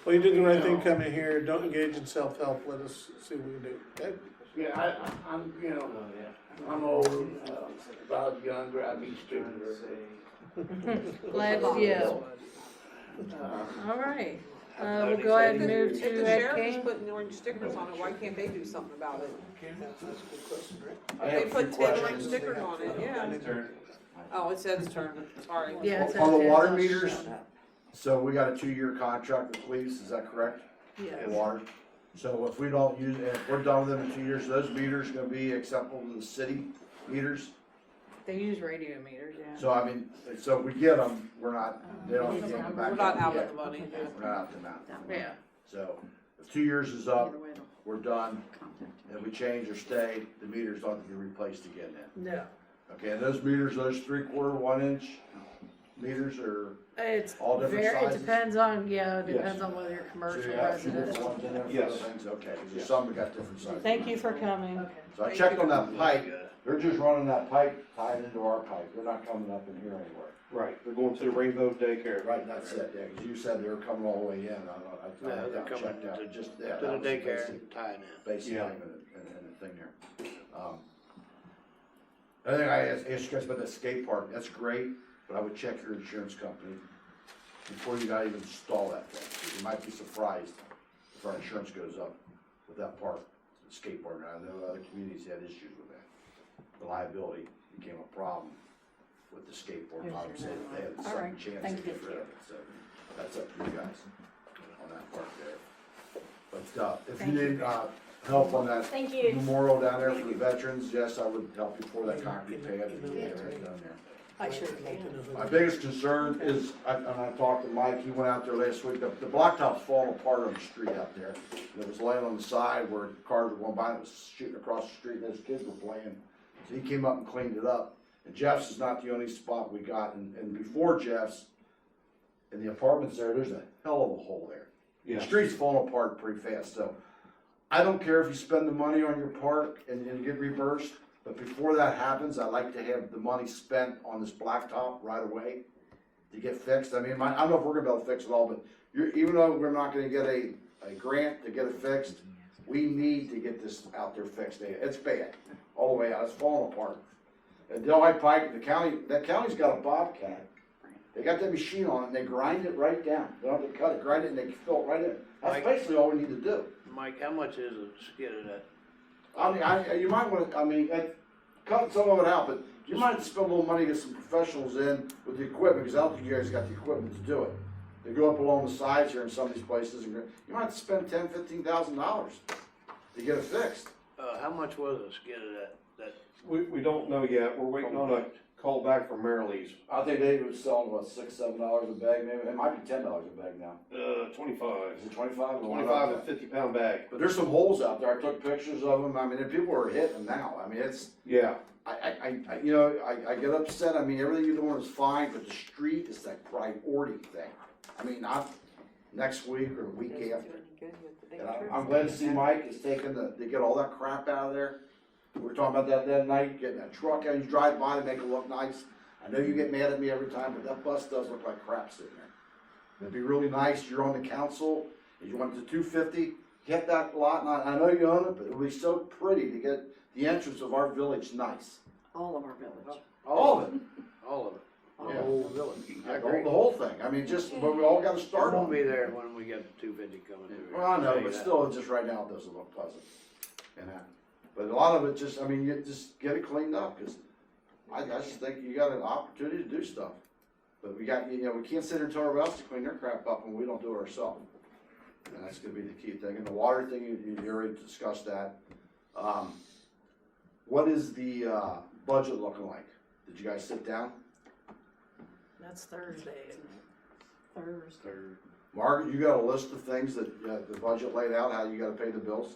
Well, you did the right thing coming here, don't engage in self-help, let us see what we can do, okay? Yeah, I'm, you know, I'm old, if I was younger, I'd be stupider. Glad to you. All right, we'll go ahead and move If to the Ed sheriff is King. putting orange stickers on it, why can't they do something about it? That's a good question, right? I They have put two 10 orange questions. stickers on it, yeah. Oh, it says turn, sorry. Yeah, it says On the hands water on. meters, so we got a 2-year contract with police, is that correct? Yes. For water. So if we don't use, and if we're done with them in 2 years, those meters gonna be acceptable to the city meters? They use radio meters, yeah. So I mean, so if we get them, we're not, they don't need to come back. We're not out yet. of the money. We're not out the amount. Yeah. So if 2 years is up, Either way, it'll we're done. contact If we change or stay, the meters don't have to be replaced again then. No. Okay, and those meters, those 3/4, 1 inch meters are It's all different very, it sizes? depends on, yeah, it Yes. depends on whether you're So commercial you or have two residential. different ones in there for Yes. those things? Okay, there's some that got different sizes. Thank you for coming. Okay. So I checked on that pipe, they're just running that pipe tied into our pipe, they're not coming up in here anywhere. Right, they're going to the Rainbow Daycare. Right, that's it, yeah, cause you said they were coming all the way in, I Yeah, they're coming checked out, to- just, yeah. To that the was the daycare, basic- tying in. Basic Yeah. thing and the thing there. I think I asked you guys about that skate park, that's great, but I would check your insurance company before you gotta even install that thing. 'Cause you might be surprised if our insurance goes up with that park, the skate park. I know other communities had issues with that. The liability became a problem with the skateboard, obviously, they had a All right, second chance to thank get you. rid of it, so that's up to you guys on that part there. But, if you Thank you. need, help on that Thank you. memorial down there for the veterans, yes, I would help you pour that concrete pad and get it down there. I should have. My biggest concern is, and I talked to Mike, he went out there last week, the blacktop's falling apart on the street out there. And it was laying on the side where cars were going by, and it was shooting across the street, and those kids were playing. So he came up and cleaned it up. And Jeff's is not the only spot we got, and before Jeff's, in the apartments there's a hell of a hole there. The street's falling apart pretty fast, so I don't care if you spend the money on your park and you get reimbursed, but before that happens, I'd like to have the money spent on this blacktop right away to get fixed. I mean, I don't know if we're gonna be able to fix it all, but even though we're not gonna get a grant to get it fixed, we need to get this out there fixed. It's bad, all the way out, it's falling apart. And Delhi Pike, that county's got a bobcat. They got that machine on it and they grind it right down. They don't have to cut it, grind it, and they fill it right in. That's basically all we need to do. Mike, how much is it to get it at? I mean, you might wanna, cut some of it out, but you might spend a little money to get some professionals in with the equipment, because I don't think you guys got the equipment to do it. They go up along the sides here in some of these places, and you might have to spend $10,000-15,000 to get it fixed. How much was it to get it at, that? We don't know yet, we're waiting on a call back from Marilee's. I think they were selling, what, $6-7 a bag, maybe, it might be $10 a bag now. 25. Is it 25? 25 and 50-pound bag. But there's some holes out there, I took pictures of them, I mean, and people are hitting them now, I mean, it's, Yeah. I get upset, I mean, everything you're doing is fine, but the street is that priority thing. I mean, not next week or the week after. And I'm glad to see Mike is taking they get all that crap out of there. We were talking about that night, getting that truck out, you drive by to make it look nice. I know you get mad at me every time, but that bus does look like crap sitting there. It'd be really nice, you're on the council, if you went to 250, get that lot, and I know you own it, but it would be so pretty to get the entrance of our village nice. All of our village. All of it. All of it. Yeah. The whole village. I The agree. whole thing, I mean, but we all gotta It start won't on be it. there when we get the 250 coming through. Well, I know, I'll tell but you still, just right now, it doesn't look pleasant. And but a lot of it just, I mean, you just get it cleaned up, cause I just think you got an opportunity to do stuff. But we got, we can't sit here and tell everybody else to clean their crap up when we don't do it ourselves. And that's gonna be the key thing. And the water thing, you already discussed that. What is the, budget looking like? Did you guys sit down? That's Thursday, isn't it? Third. Margaret, you got a list of things that, the budget laid out, how you gotta pay the bills?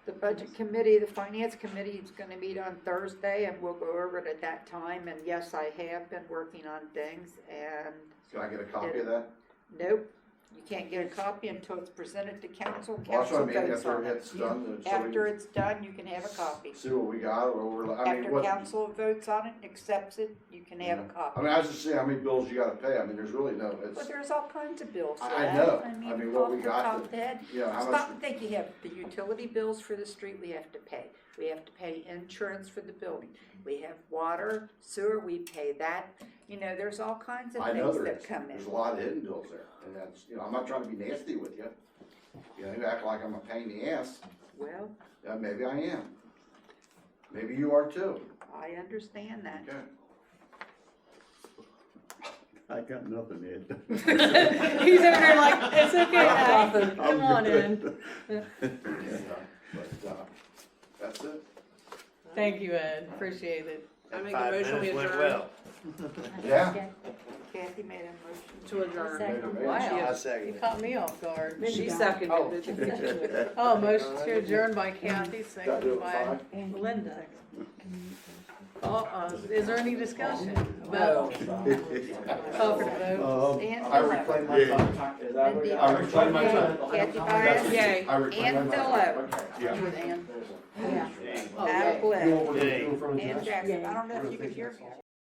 The budget committee, the finance committee is gonna meet on Thursday, and we'll go over it at that time, and yes, I have been working on things, and Can I get a copy of that? nope, you can't get a copy until it's presented to council, Well, that's what I council mean, votes after on it. it's done, so we After can it's done, you can have a copy. see what we got, or we're, I mean, After what, council votes on it and accepts it, you can have a I copy. mean, I was just saying how many bills you gotta pay, I mean, there's really no, But it's, there's all kinds of bills. I Dad. know. I I mean, mean, what we off the got top to- of the head. yeah, how much, Stop and think, you have the utility bills for the street we have to pay. We have to pay insurance for the building. We have water, sewer, we pay that. You know, there's all kinds of I know things there that is, come in. there's a lot of hidden bills there, and that's, you know, I'm not trying to be nasty with you. You know, you act like I'm a pain in the ass, Well, maybe I am. Maybe you are too, I understand that. okay? I got nothing, Ed. He's over there like, it's okay, Ed, come on in. But, that's it. Thank you, Ed, appreciate it. I make a 5 motion, we minutes went adjourn. well. Yeah. Kathy made a motion. To adjourn. Second. I Wow, second you it. caught me off guard. She seconded it. Oh, motion to adjourn by Kathy, Gotta do second it by fine. Linda. Is there any discussion? Vote. Call for the vote. And I Philo. reclaim my Yeah. time. Mindy, I reclaim my time. Kathy Byers. Yay. I reclaim And my Philo. time. Yeah. And Yeah. Adam Glick. Yay. And Jackson. I don't know if you could hear me.